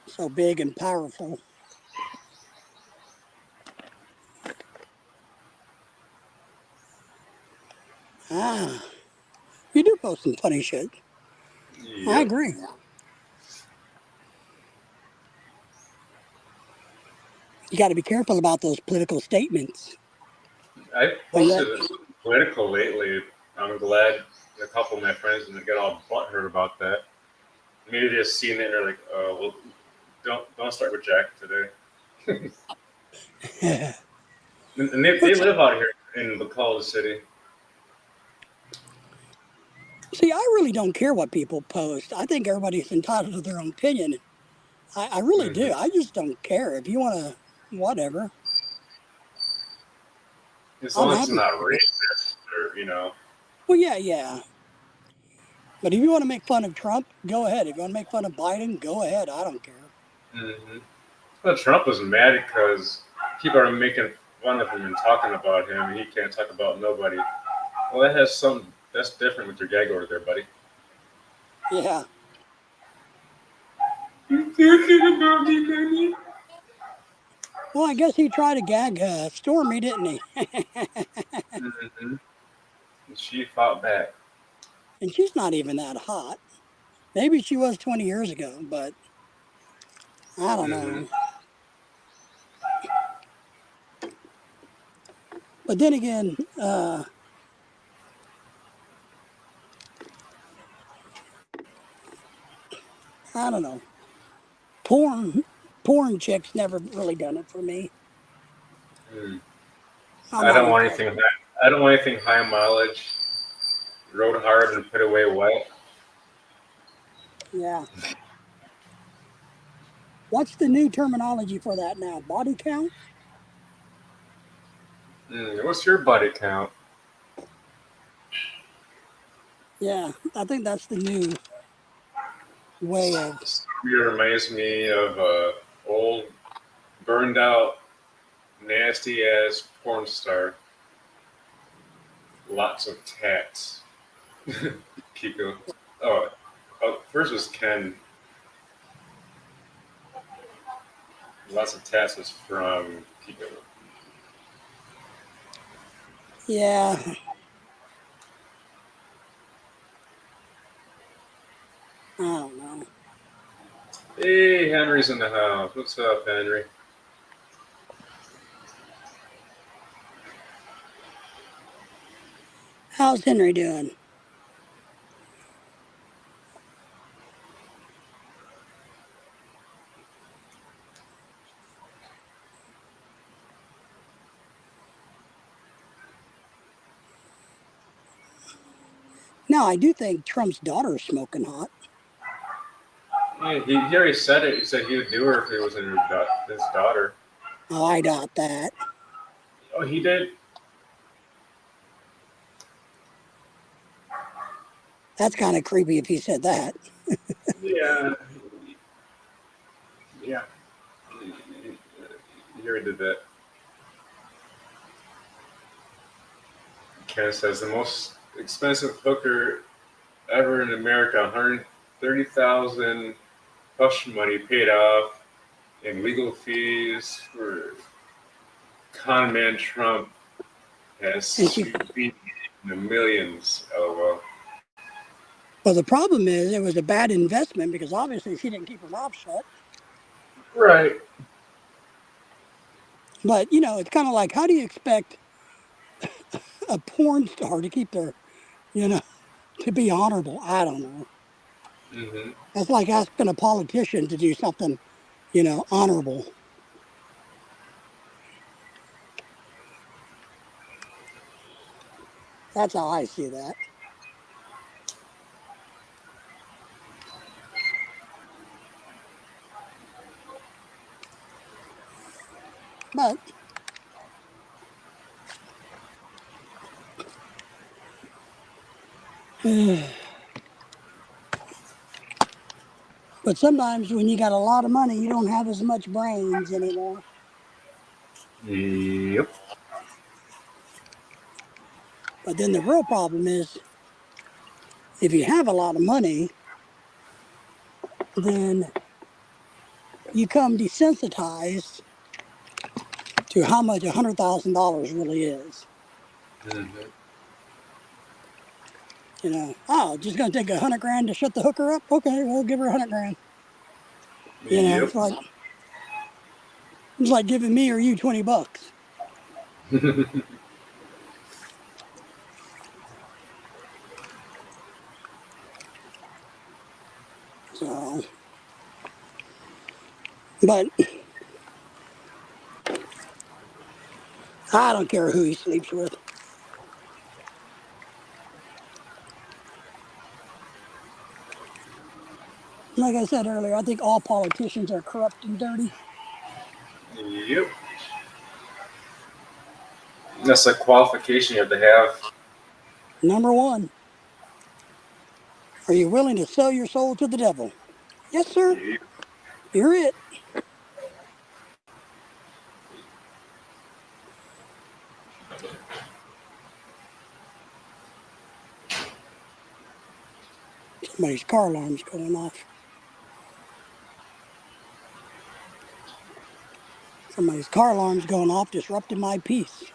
So big and powerful. Ah, you do post some funny shit. I Yep. agree. You got to be careful about those political statements. I But yet, posted something political lately. I'm glad a couple of my friends didn't get all butthurt about that. Maybe they're seeing it and they're like, "Oh, well, don't start with Jack today." And they which, live out here in Bacall City. see, I really don't care what people post. I think everybody's entitled to their own opinion. I really Mm-hmm. do. I just don't care. If you want to, whatever. As I'm long as it's happy not for you. racist or Well, yeah, yeah. But if you want to make fun of Trump, go ahead. If you want to make fun of Biden, go ahead. I don't care. Mm-hmm. Well, Trump was mad because people are making fun of him and talking about him, and he can't talk about nobody. Well, that has some. That's different with your gag order there, buddy. Yeah. You talking about me, baby? Well, I guess he tried to gag Stormy, didn't he? Mm-hmm. And she fought back. And she's not even that hot. Maybe she was 20 years ago, but I don't Mm-hmm. know. But then again, I don't know. Porn, porn chicks never really done it for me. Mm. I'm I not don't want impressed. anything. I don't want anything high mileage. Rode hard and put away wet. Yeah. What's the new terminology for that now? Body count? What's your body count? Yeah, I think that's the new way of. This reminds me of a old, burned out, nasty ass porn star. Lots of tats. Kiko. First was Ken. Lots of tests was from Kiko. Yeah. I don't know. Hey, Henry's in the house. What's up, Henry? How's Henry doing? Now, I do think Trump's daughter's smoking hot. Yeah, he already said it. He said he would do her if it was his daughter. Oh, I doubt that. Oh, he did? That's kind of creepy if he said that. Yeah. Yeah. He already did that. Ken says the most expensive hooker ever in America, 130,000 hush money paid off in legal fees for con man Trump has And she, been in the millions. LOL. well, the problem is it was a bad investment because obviously she didn't keep her mouth shut. Right. But, you know, it's kind of like, how do you expect a porn star to keep their, you know, to be honorable? I don't know. Mm-hmm. That's like asking a politician to do something, you know, honorable. That's how I see that. But but sometimes when you got a lot of money, you don't have as much brains anymore. Yep. But then the real problem is if you have a lot of money, then you come desensitized to how much $100,000 really is. Mm-hmm. You know, oh, just gonna take 100 grand to shut the hooker up? Okay, well, give her 100 grand. You know, Yep. it's like giving me or you $20. So, but I don't care who he sleeps with. Like I said earlier, I think all politicians are corrupt and dirty. Yep. That's a qualification you have to have. Number one, are you willing to sell your soul to the devil? Yes, sir. Yep. You're it. Somebody's car alarm's going off. Somebody's car alarm's going off, disrupting my peace.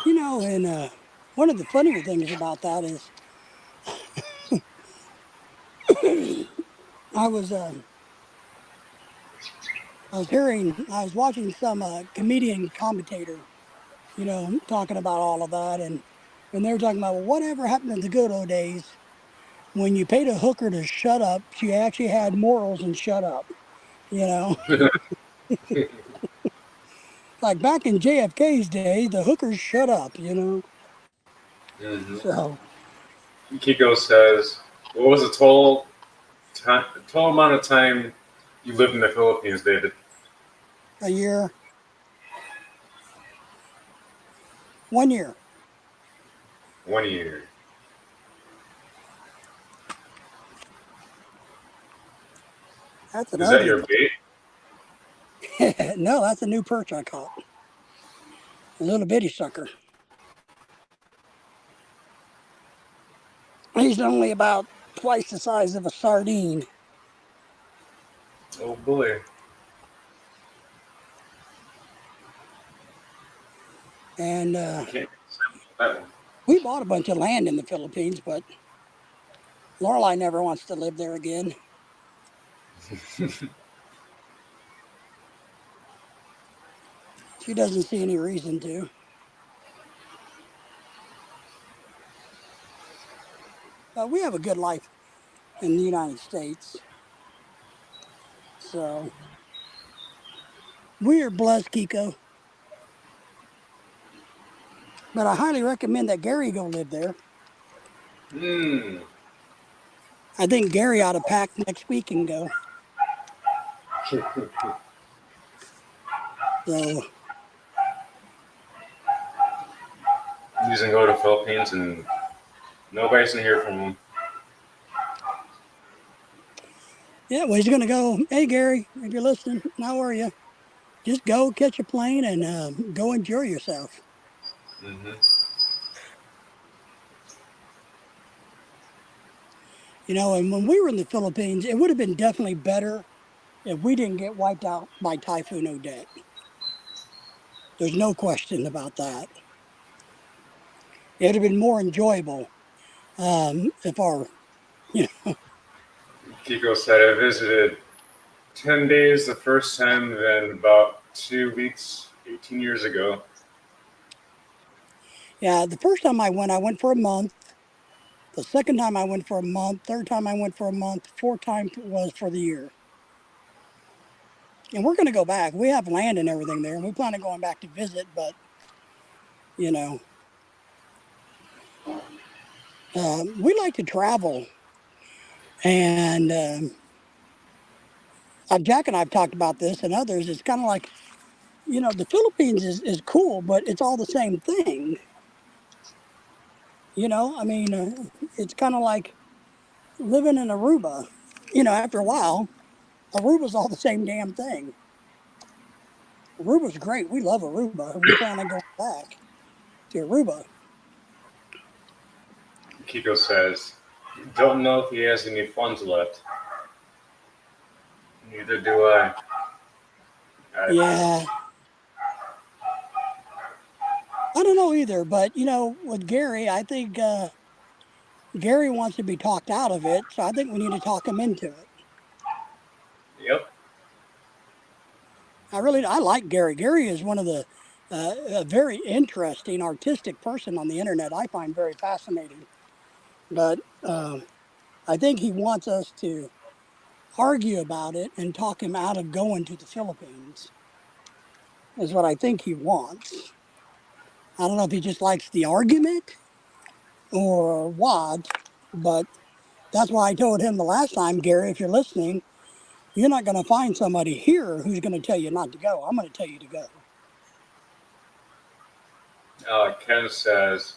You know, and one of the funnier things about that is I was I was watching some comedian commentator, you know, talking about all of that, and they were talking about, well, whatever happened in the good old days when you paid a hooker to shut up, she actually had morals and shut up. You know, like back in JFK's day, the hookers shut up. You know, Mm-hmm. so Kiko says, "What was the total amount of time you lived in the Philippines, David?" a year, 1 year. 1 year. That's an Is that ugly. your bait? No, that's a new perch I caught. A little bitty sucker. He's only about twice the size of a sardine. Oh boy. And Can't that one. we bought a bunch of land in the Philippines, but Lorelai never wants to live there again. She doesn't see any reason to. But we have a good life in the United States. So we are blessed, Kiko. But I highly recommend that Gary go live there. Hmm. I think Gary ought to pack next week and go. So He's gonna go to the Philippines and nobody's gonna hear from him. yeah, well, he's gonna go. Hey, Gary, if you're listening, how are you? Just go catch a plane and go enjoy yourself. Hmm. You know, and when we were in the Philippines, it would have been definitely better if we didn't get wiped out by Typhoon Odette. There's no question about that. It would have been more enjoyable if our, you know, Kiko said I visited 10 days the first time, then about 2 weeks 18 years ago. yeah, the first time I went for a month. The second time I went for a month. Third time I went for a month. Fourth time was for the year. And we're going to go back. We have land and everything there, and we plan on going back to visit. But you know, we like to travel, and Jack and I have talked about this, and others. It's kind of like, you know, the Philippines is cool, but it's all the same thing. You know, I mean, it's kind of like living in Aruba. You know, after a while, Aruba's all the same damn thing. Aruba's great. We love Aruba. We plan on going back to Aruba. Kiko says, don't know if he has any funds left. Neither do I Yeah, I don't know either, but you know, with Gary, I think Gary wants to be talked out of it, so I think we need to talk him into it. yep. I like Gary. Gary is one of the a very interesting artistic person on the internet. I find very fascinating, but I think he wants us to argue about it and talk him out of going to the Philippines. Is what I think he wants. I don't know if he just likes the argument or what, but that's why I told him the last time, Gary, if you're listening, you're not going to find somebody here who's going to tell you not to go. I'm going to tell you to go. Ken says,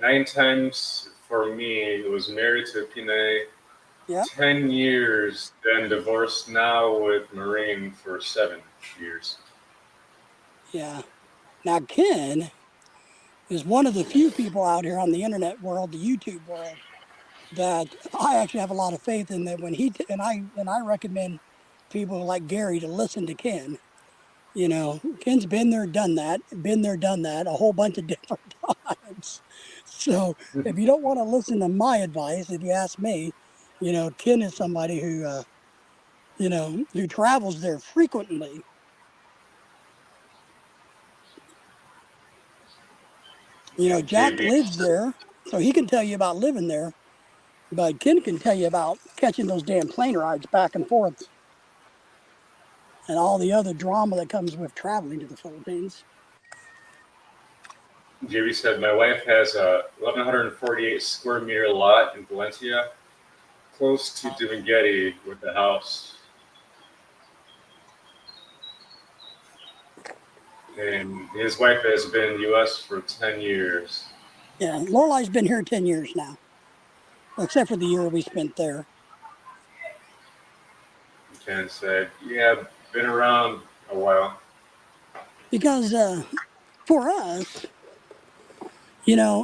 9 times for me. Was married to a Pinay Yeah, 10 years, then divorced now with Marine for 7 years. yeah. Now, Ken is one of the few people out here on the internet world, the YouTube world, that I actually have a lot of faith in. That when and I recommend people like Gary to listen to Ken. You know, Ken's been there, done that a whole bunch of different times. So if you don't want to listen to my advice, if you ask me, you know, Ken is somebody who, you know, who travels there frequently. You know, Jack JB, lives there, so he can tell you about living there, but Ken can tell you about catching those damn plane rides back and forth and all the other drama that comes with traveling to the Philippines. JB said, my wife has a 1,148 square meter lot in Valencia, close to Dumaguete with the house. And his wife has been in the U.S. for 10 years. Yeah, Lorelai's been here 10 years now, except for the year we spent there. Ken said, yeah, been around a while. because for us,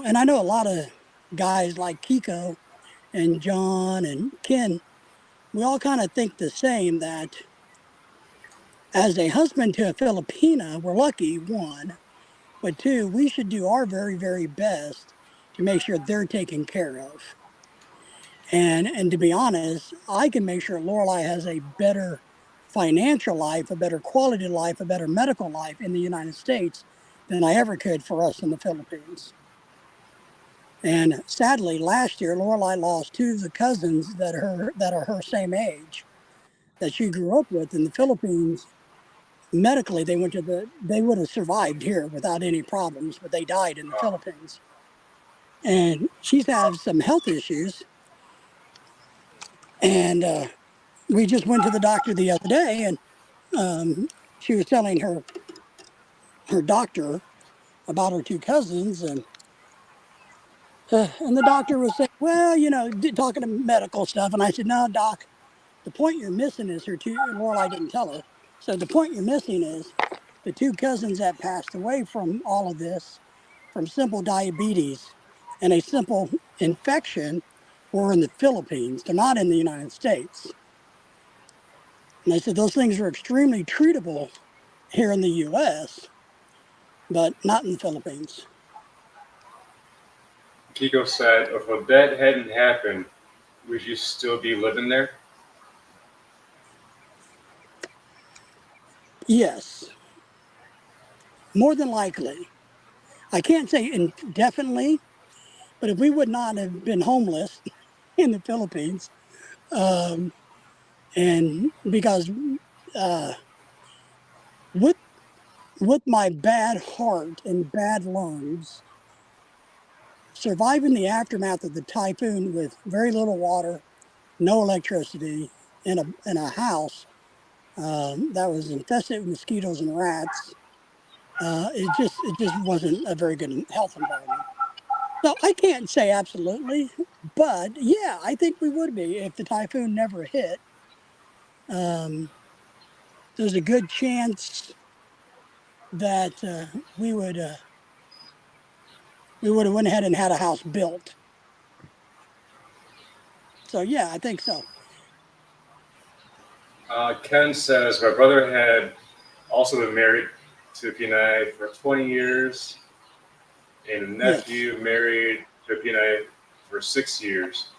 and I know a lot of guys like Kiko and John and Ken, we all kind of think the same that as a husband to a Filipina, we're lucky, one, but two, we should do our very, very best to make sure they're taken care of. And to be honest, I can make sure Lorelai has a better financial life, a better quality life, a better medical life in the United States than I ever could for us in the Philippines. And sadly, last year, Lorelai lost two of the cousins that are her same age that she grew up with in the Philippines. Medically, they would have survived here without any problems, but they died in the Philippines. And she's had some health issues, and we just went to the doctor the other day, and she was telling her doctor about her two cousins, and the doctor was saying, well, talking to medical stuff, and I said, no, doc, the point you're missing is her two. Lorelai didn't tell her. So the point you're missing is the two cousins that passed away from all of this, from simple diabetes and a simple infection, were in the Philippines. They're not in the United States. And I said those things are extremely treatable here in the U.S., but not in the Philippines. Kiko said, if that hadn't happened, would you still be living there? Yes, more than likely. I can't say indefinitely, but if we would not have been homeless in the Philippines, and because with with my bad heart and bad lungs, surviving the aftermath of the typhoon with very little water, no electricity, in a house that was infested with mosquitoes and rats, it just wasn't a very good health environment. So I can't say absolutely, but yeah, I think we would be if the typhoon never hit. Um, there's a good chance that we would have went ahead and had a house built. So yeah, I think so. Ken says, my brother had also been married to Pinay for 20 years, and a Yes. nephew married to Pinay for 6 years.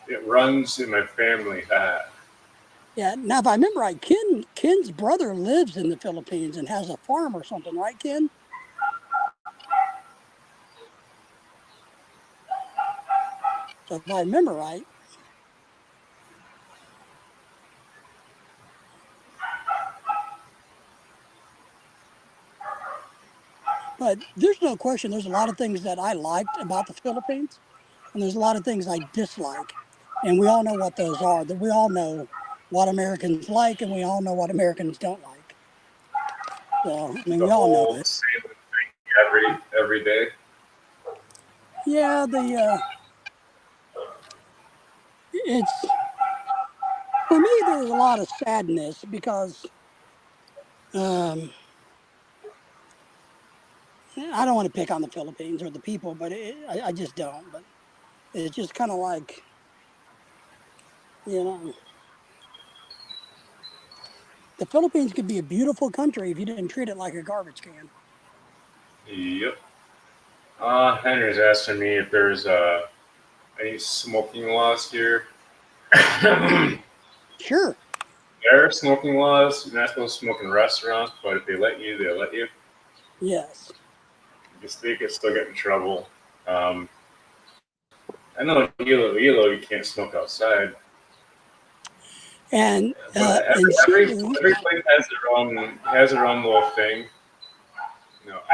It runs in my family. Yeah. Now, if I remember right, Ken's brother lives in the Philippines and has a farm or something, right, Ken? So if I remember right. But there's no question. There's a lot of things that I liked about the Philippines, and there's a lot of things I dislike, and we all know what those are. That we all know what Americans like, and we all know what Americans don't like. So I mean, The we all know whole it. same thing every day. Yeah. It's for me. There's a lot of sadness because um, I don't want to pick on the Philippines or the people, but I just don't. But it's just kind of like, you know, the Philippines could be a beautiful country if you didn't treat it like a garbage can. Yep. Henry's asking me if there's any smoking laws here. Sure. There are smoking laws. You're not supposed to smoke in restaurants, but if they let you, they let you. Yes. They could still get in trouble. Um, I know in Hilo, you can't smoke outside, And but in Cebu, every place has their own little thing.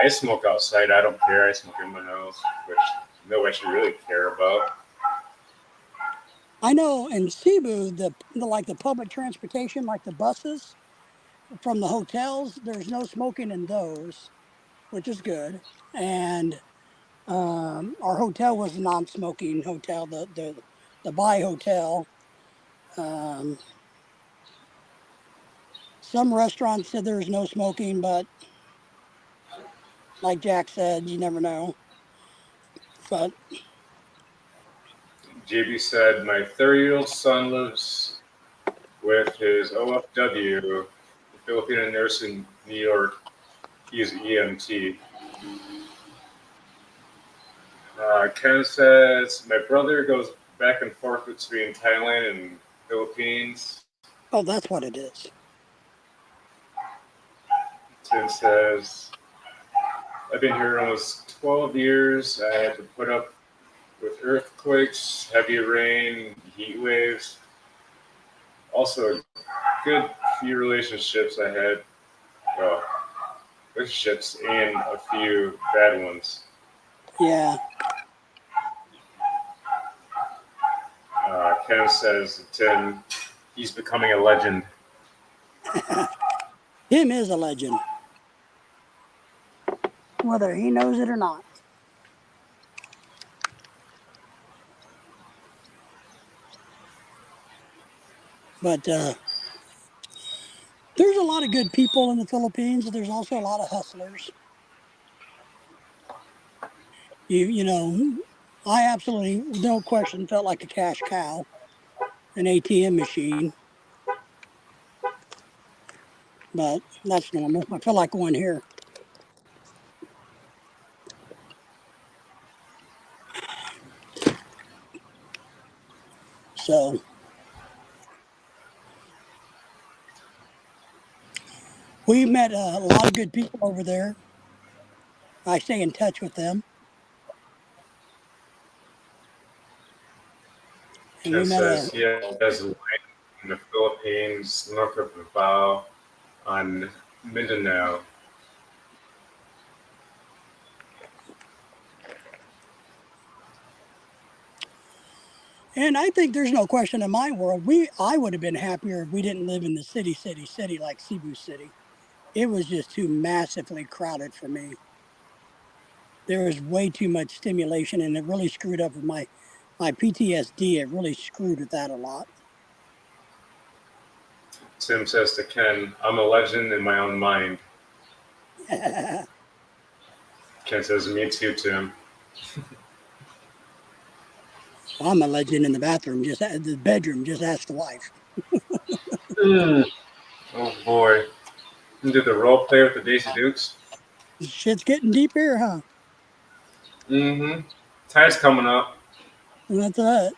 I smoke outside. I don't care. I smoke in my house, which nobody should really care about. I know in Cebu, like the public transportation, like the buses from the hotels, there's no smoking in those, which is good. And our hotel was a non-smoking hotel, the Bai Hotel. Um, Some restaurants said there's no smoking, but like Jack said, you never know. But JB said, my 30-year-old son lives with his OFW, a Filipino nurse in New York. He is EMT. Ken says, my brother goes back and forth between Thailand and Philippines. oh, that's what it is. Tim says, I've been here almost 12 years. I had to put up with earthquakes, heavy rain, heat waves. Also, a good few relationships I had. Well, relationships and a few bad ones. Yeah. Ken says, Tim, he's becoming a legend. Tim is a legend, whether he knows it or not. But there's a lot of good people in the Philippines. There's also a lot of hustlers. You know, I absolutely, no question, felt like a cash cow, an ATM machine. But that's normal. I feel like going here. So we met a lot of good people over there. I stay in touch with them. And Ken we met says he has a wife in the Philippines, north of Davao, on Mindanao. and I think there's no question in my world, I would have been happier if we didn't live in the city like Cebu City. It was just too massively crowded for me. There was way too much stimulation, and it really screwed up with my PTSD. It really screwed with that a lot. Tim says to Ken, I'm a legend in my own mind. Ken says, me too, Tim. Well, I'm a legend in the bathroom, the bedroom. Just ask the wife. Oh boy. You do the role play with the Daisy Dukes? Shit's getting deep here, huh? Mm-hmm. Tide's coming up. And that's it.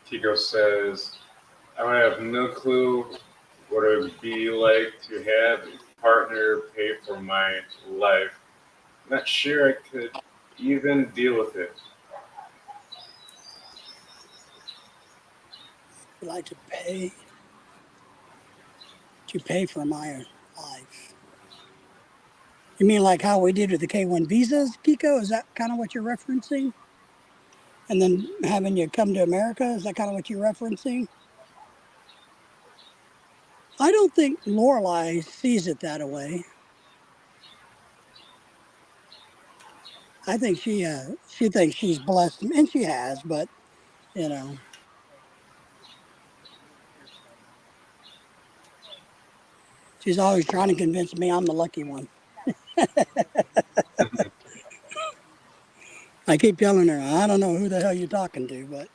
Tico says, I would have no clue what it would be like to have a partner pay for my life. Not sure I could even deal with it. I'd like to pay for my life. You mean like how we did with the K1 visas, Kiko? Is that kind of what you're referencing? And then having you come to America, is that kind of what you're referencing? I don't think Lorelai sees it that way. I think she thinks she's blessed, and she has, but you know, she's always trying to convince me I'm the lucky one. I keep telling her, I don't know who the hell you're talking to, but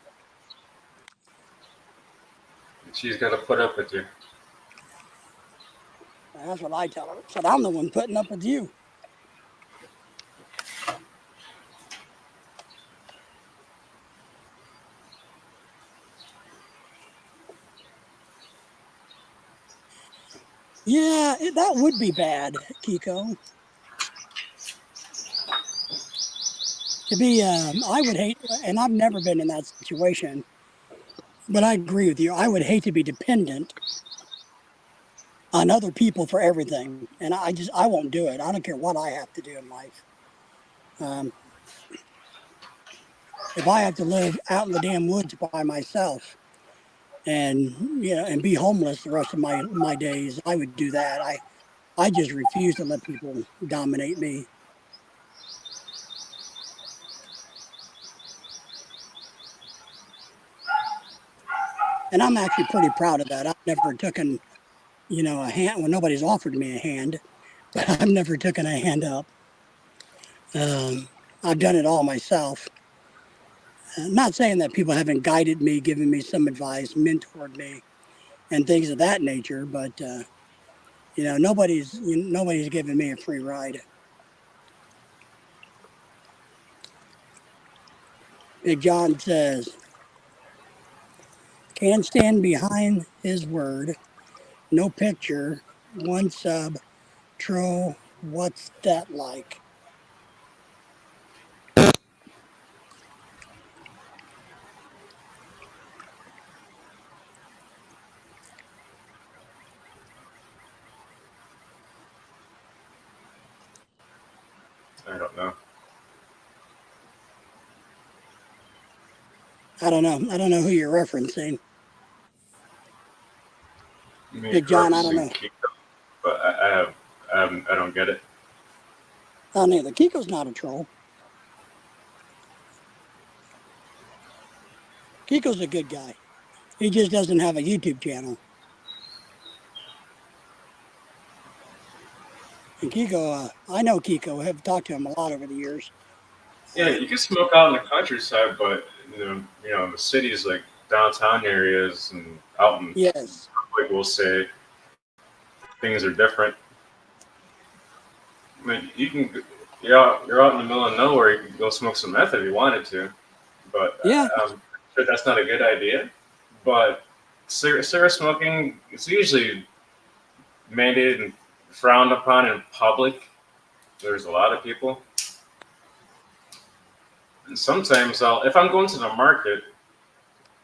She's got to put up with you. that's what I tell her. I said, I'm the one putting up with you. Yeah, that would be bad, Kiko. To be, I would hate, and I've never been in that situation, but I agree with you. I would hate to be dependent on other people for everything, and I won't do it. I don't care what I have to do in life. If I have to live out in the damn woods by myself, and and be homeless the rest of my days, I would do that. I just refuse to let people dominate me. And I'm actually pretty proud of that. I've never taken, a hand when nobody's offered me a hand, but I've never taken a hand up. Um, I've done it all myself. I'm not saying that people haven't guided me, given me some advice, mentored me, and things of that nature, but nobody's given me a free ride. Big John says, can stand behind his word. No picture. One sub. Tro. What's that like? I don't know. I don't know. I don't know who you're referencing. You mean Big John, I don't referencing know. Kiko, but I don't get it. I don't either. Kiko's not a troll. Kiko's a good guy. He just doesn't have a YouTube channel. And Kiko, I know Kiko. I have talked to him a lot over the years. Yeah, you can smoke out in the countryside, but in the cities like downtown areas and out in Yes. public, we'll say things are different. I mean, you're out in the middle of nowhere. You can go smoke some meth if you wanted to, but Yeah. I'm sure that's not a good idea. But cigarette smoking, it's usually mandated and frowned upon in public. There's a lot of people, and sometimes if I'm going to the market,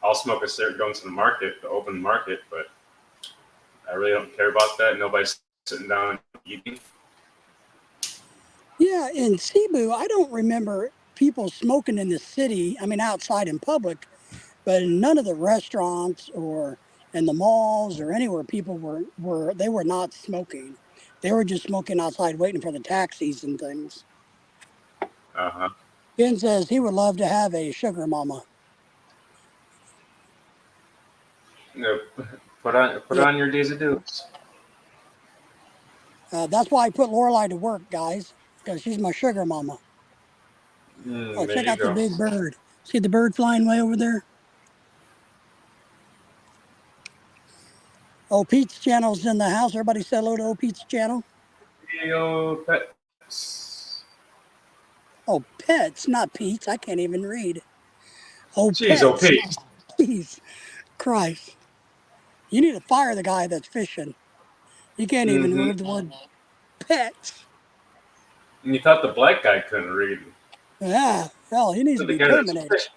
I'll smoke a cigarette going to the market, the open market. But I really don't care about that. Nobody's sitting down eating. Yeah. In Cebu, I don't remember people smoking in the city. I mean, outside in public, but in none of the restaurants or in the malls or anywhere people were not smoking. They were just smoking outside waiting for the taxis and things. Uh huh. Ben says he would love to have a sugar mama. Put Yeah. on your Daisy Dukes. That's why I put Lorelai to work, guys, because she's my sugar mama. Oh, There check you out the go. big bird. See the bird flying way over there? Oh, Pete's channel's in the house. Everybody say hello to Oh Pete's channel. Yo, pets. Oh, Pets, not Pete's. I can't even read. Oh, Jeez, OP. Pets. Jeez, Christ. You need to fire the guy that's fishing. You can't even Mm-hmm. read the word pets. And you thought the black guy couldn't read. Yeah, hell, he needs to But the be guy that's terminated. fishing.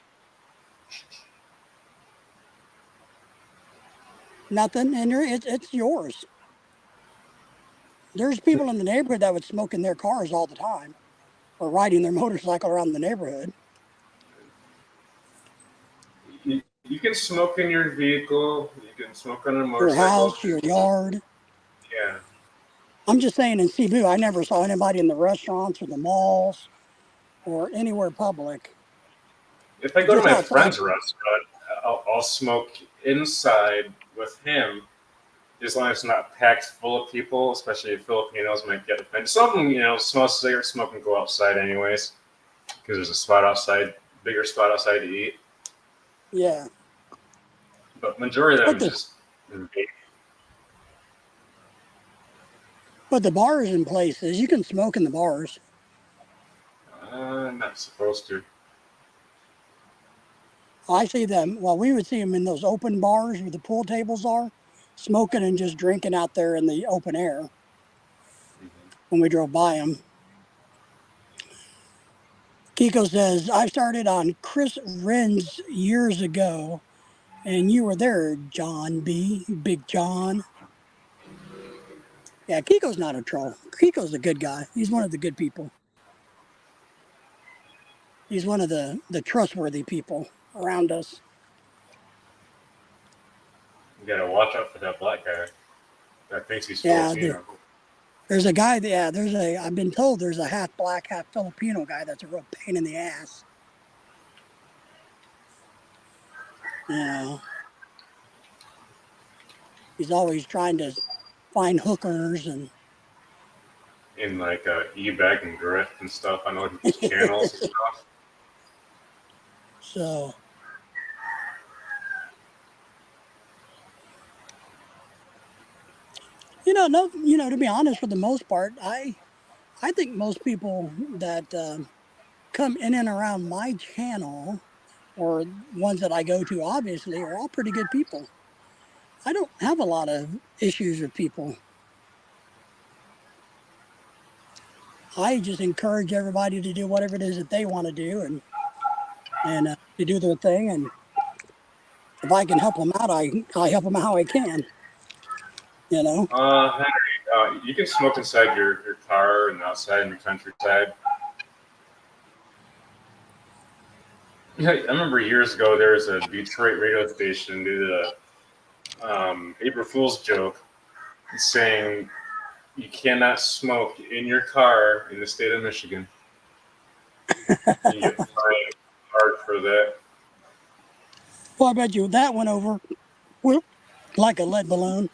Nothing, and it's yours. There's people in the neighborhood that would smoke in their cars all the time or riding their motorcycle around the neighborhood. You can smoke in your vehicle. You can smoke on a Your motorcycle. house, your yard. Yeah. I'm just saying in Cebu, I never saw anybody in the restaurants or the malls or anywhere public. If I go to Just my outside. friend's restaurant, I'll smoke inside with him as long as it's not packed full of people, especially Filipinos might get offended. Some of them, small cigarette smoke and go outside anyways because there's a spot outside, bigger spot outside to eat. Yeah. But majority of them But is the just but the bars and places, you can smoke in the bars. not supposed to. I see them. Well, we would see them in those open bars where the pool tables are, smoking and just drinking out there in the open air when we drove by them. Kiko says, I started on Chris Ren's years ago, and you were there, John B. Big John. Yeah, Kiko's not a troll. Kiko's a good guy. He's one of the good people. He's one of the trustworthy people around us. You gotta watch out for that black guy that thinks he's Yeah, Filipino. There's a guy, I've been told there's a half black, half Filipino guy that's a real pain in the ass. You know, he's always trying to find hookers and. In like e-bag and drift and stuff. I know his channels and stuff. So. To be honest, for the most part, I think most people that come in and around my channel, or ones that I go to, obviously, are all pretty good people. I don't have a lot of issues with people. I just encourage everybody to do whatever it is that they want to do and to do their thing. And if I can help them out, I help them how I can. Henry, you can smoke inside your car and outside in the countryside. Yeah, I remember years ago there was a Detroit radio station did a April Fool's joke saying you cannot smoke in your car in the state of Michigan. You get fined hard for that. Well, I bet you that went over like a lead balloon.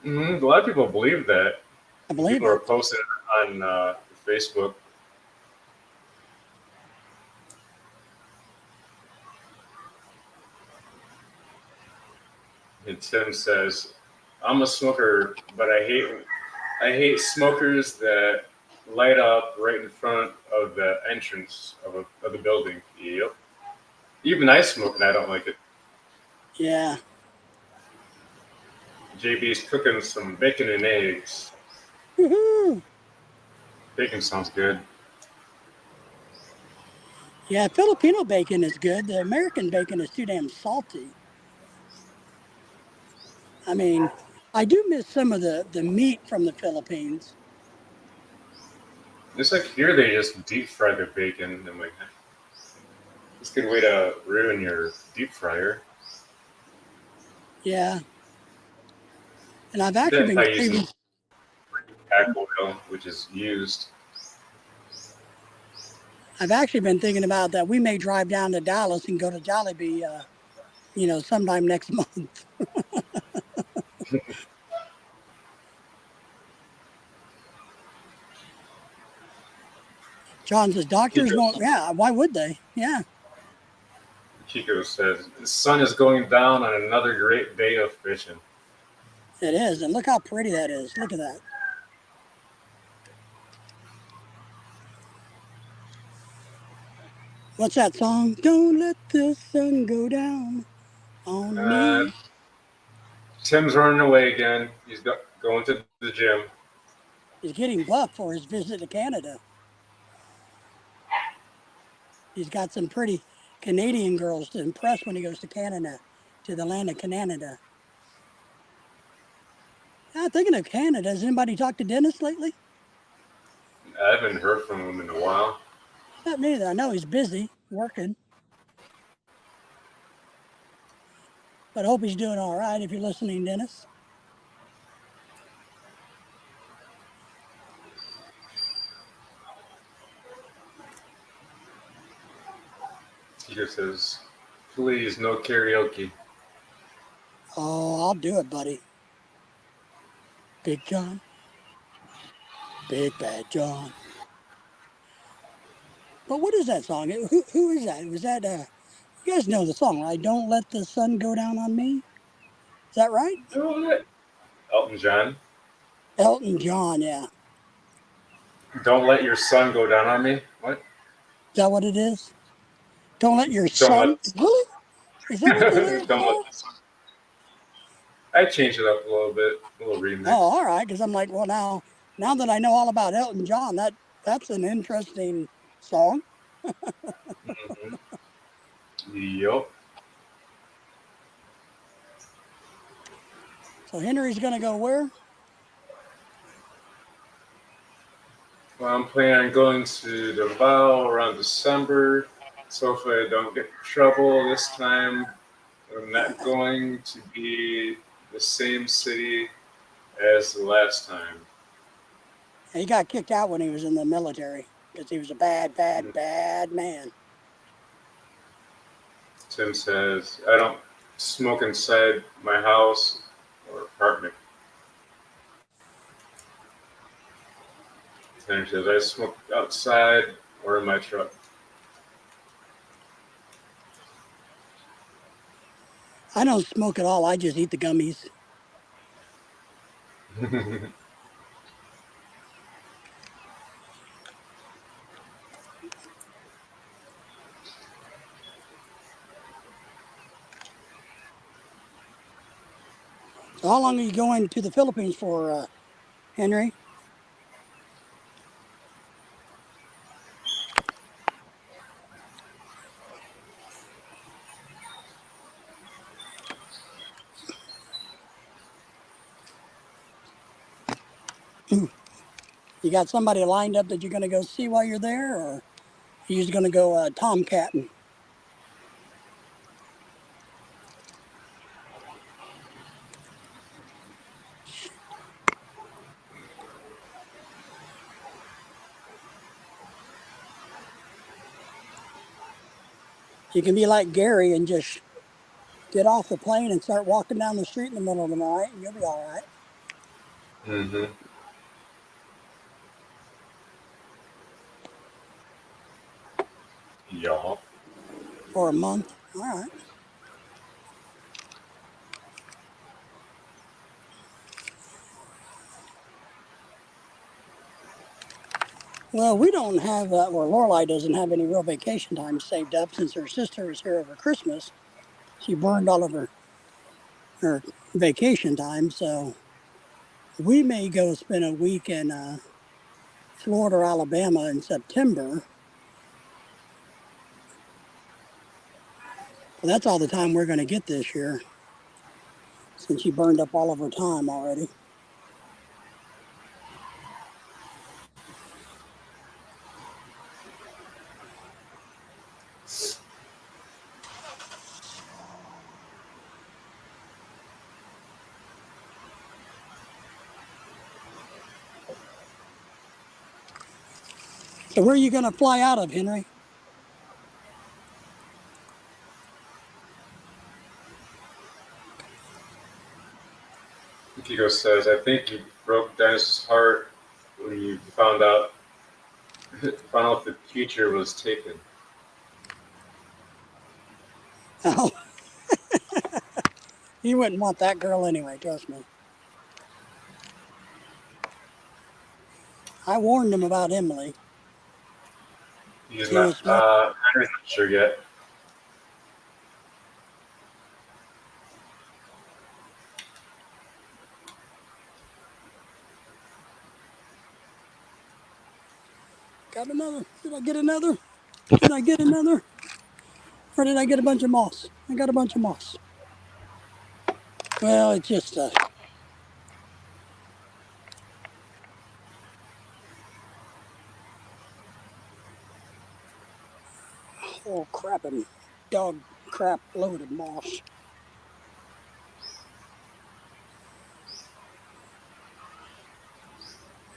Mm-hmm. A lot of people believe that. I believe people are posting it on Facebook. And Tim says, "I'm a smoker, but I hate smokers that light up right in front of the entrance of the building." Yep. Even I smoke and I don't like it. Yeah. JB's cooking some bacon and eggs. Woohoo! Bacon sounds good. Yeah, Filipino bacon is good. The American bacon is too damn salty. I mean, I do miss some of the meat from the Philippines. It's like here they just deep fry the bacon. I'm like, it's a good way to ruin your deep fryer. Yeah. And I've actually been craving pack oil, which is used. I've actually been thinking about that. We may drive down to Dallas and go to Jollibee, sometime next month. John says doctors won't. Yeah, why would they? Yeah. Kiko says the sun is going down on another great day of fishing. It is, and look how pretty that is. Look at that. What's that song? Don't let the sun go down on me. Tim's running away again. He's going to the gym. He's getting buff for his visit to Canada. He's got some pretty Canadian girls to impress when he goes to Canada, to the land of Canada. Now, thinking of Canada, has anybody talked to Dennis lately? I haven't heard from him in a while. Not me either. I know he's busy working. But I hope he's doing all right if you're listening, Dennis. He just says, please, no karaoke. Oh, I'll do it, buddy. Big John. Big Bad John. But what is that song? Who is that? Was that, you guys know the song, right? Don't Let the Sun Go Down on Me? Is that right? Elton John. Elton John, yeah. Don't let your sun go down on me? What? Is that what it is? Don't let your sun... Really? Is that what it is? I changed it up a little bit, a little remix. Oh, all right, because I'm like, well, now that I know all about Elton John, that's an interesting song. Mm-hmm. Yep. So Henry's going to go where? Well, I'm planning on going to Davao around December. So if I don't get in trouble this time, I'm not going to be the same city as the last time. He got kicked out when he was in the military because he was a bad, bad, bad man. Tim says, I don't smoke inside my house or apartment. Tim says, I smoke outside or in my truck. I don't smoke at all. I just eat the gummies. So how long are you going to the Philippines for, Henry? You got somebody lined up that you're going to go see while you're there, or are you just going to go tomcatting? You can be like Gary and just get off the plane and start walking down the street in the middle of the night, and you'll be all right. Mm-hmm. Yeah. For a month. All right. Well, we don't have, or Lorelai doesn't have any real vacation time saved up since her sister was here over Christmas. She burned all of her vacation time, so we may go spend a week in Florida or Alabama in September. But that's all the time we're going to get this year since she burned up all of her time already. So where are you going to fly out of, Henry? Kiko says, I think you broke Dennis's heart when you found out the teacher was taken. Oh, you wouldn't want that girl anyway, trust me. I warned him about Emily. He's He was not, smart. Henry's not sure yet. Got another. Did I get another? Did I get another? Or did I get a bunch of moss? I got a bunch of moss. Well, it's just a whole crapping dog crap load of moss.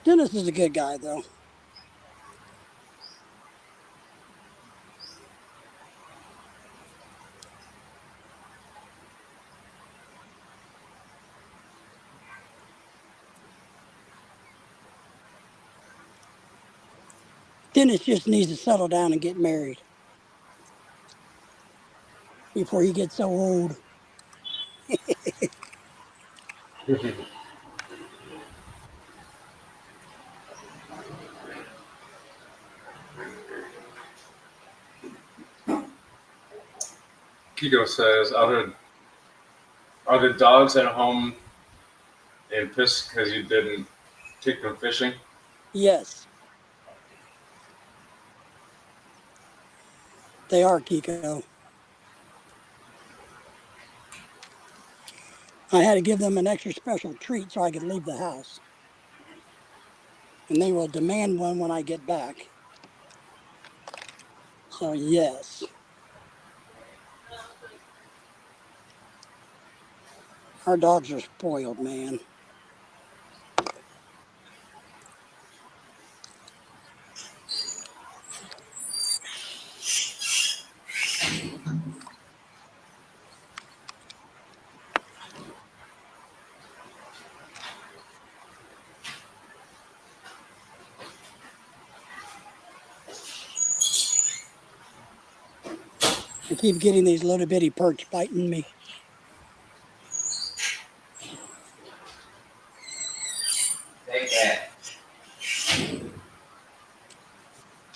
Dennis is a good guy, though. Dennis just needs to settle down and get married before he gets so old. Kiko says, are the dogs at home and pissed because you didn't take them fishing? Yes, they are, Kiko. I had to give them an extra special treat so I could leave the house. And they will demand one when I get back. So, yes, our dogs are spoiled, man. I keep getting these little bitty perch biting me. Take that.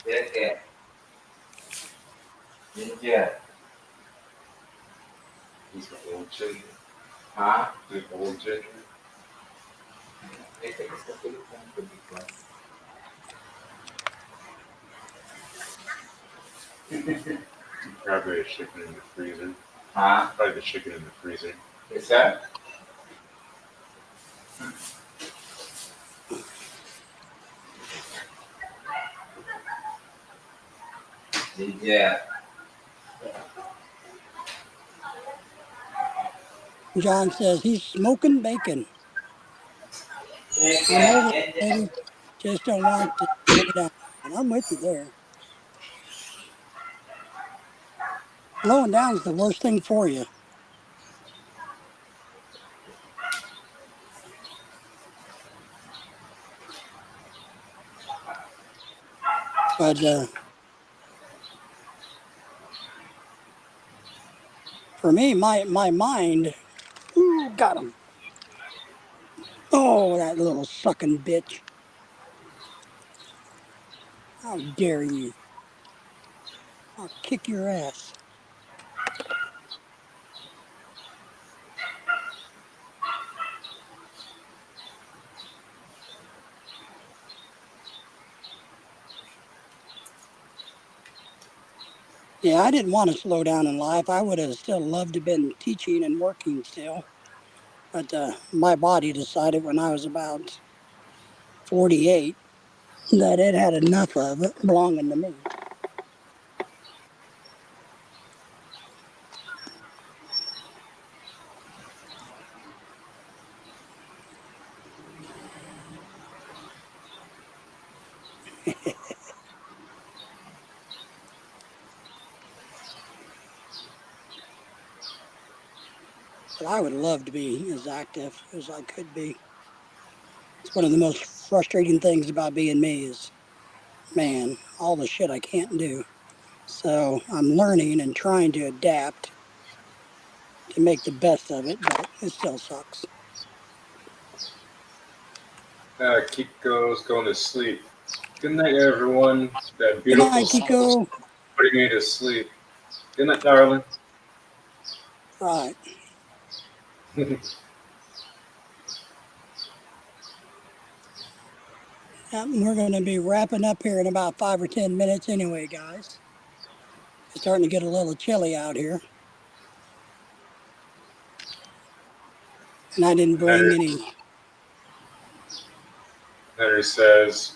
Take that. Yeah. He's got a little ginger. Huh? He's got a little ginger. Take it. It's a big one to be fun. Probably a chicken in the freezer. Huh? Probably the chicken in the freezer. What's that? Yeah. John says he's smoking bacon. Take I'm over that. it, baby. Just don't want to slow down. And I'm with you there. Slowing down is the worst thing for you. But for me, my mind, ooh, got him. Oh, that little sucking bitch. How dare you? I'll kick your ass. Yeah, I didn't want to slow down in life. I would have still loved to have been teaching and working still. But my body decided when I was about 48 that it had enough of it belonging to me. But I would love to be as active as I could be. It's one of the most frustrating things about being me is, man, all the shit I can't do. So I'm learning and trying to adapt to make the best of it, but it still sucks. Kiko's going to sleep. Good night, everyone. That Good beautiful night, soul Kiko. putting me to sleep. Good night, darling. Right. We're going to be wrapping up here in about 5 or 10 minutes anyway, guys. It's starting to get a little chilly out here. And I didn't bring any. Henry says,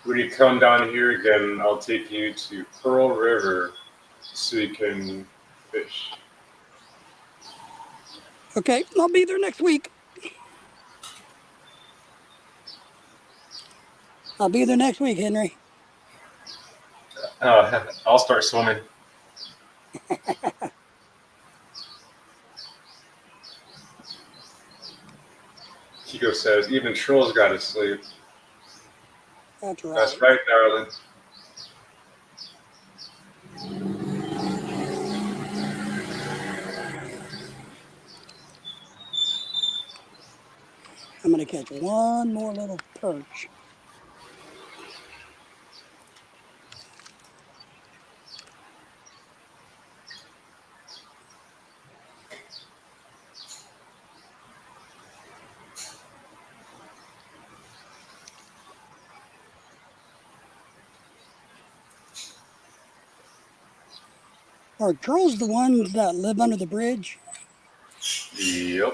when you come down here again, I'll take you to Pearl River so you can fish. Okay, I'll be there next week. I'll be there next week, Henry. I'll start swimming. Kiko says, even trolls gotta sleep. That's right. That's right, darling. I'm going to catch one more little perch. Are trolls the ones that live under the bridge? Yep.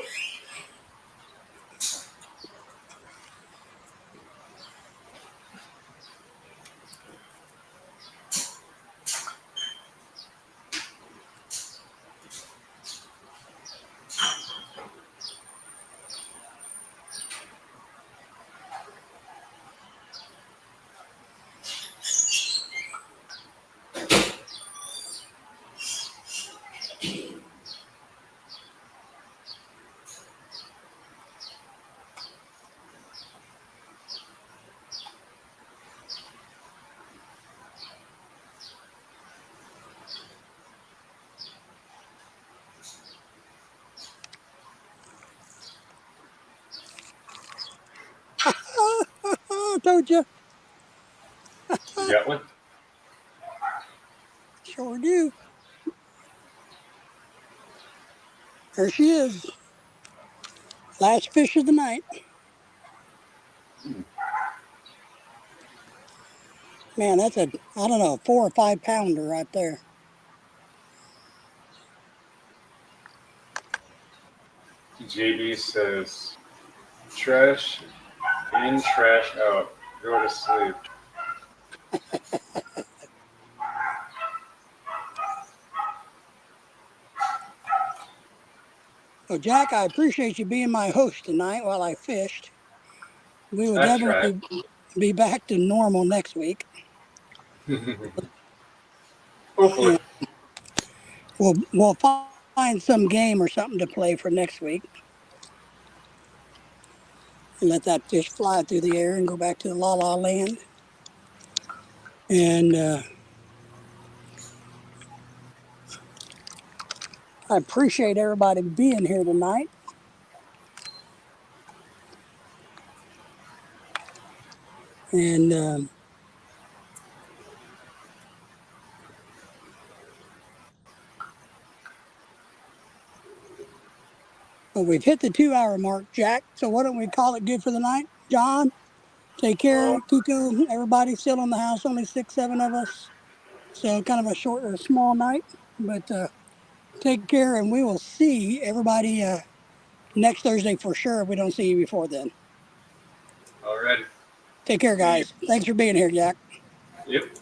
told you. You got one? Sure do. There she is. Last fish of the night. Man, that's a, I don't know, 4 or 5 pounder right there. JB says, trash in, trash out. Go to sleep. So, Jack, I appreciate you being my host tonight while I fished. We will That's right. definitely be back to normal next week. Hopefully. And we'll find some game or something to play for next week. And let that fish fly through the air and go back to the La La Land. And I appreciate everybody being here tonight. And but we've hit the 2-hour mark, Jack. So why don't we call it good for the night? John, take care. Kiko, everybody still in the house, only 6, 7 of us. So kind of a short or small night. But take care, and we will see everybody next Thursday for sure if we don't see you before then. Alrighty. Take care, guys. Thanks for being here, Jack. Yep.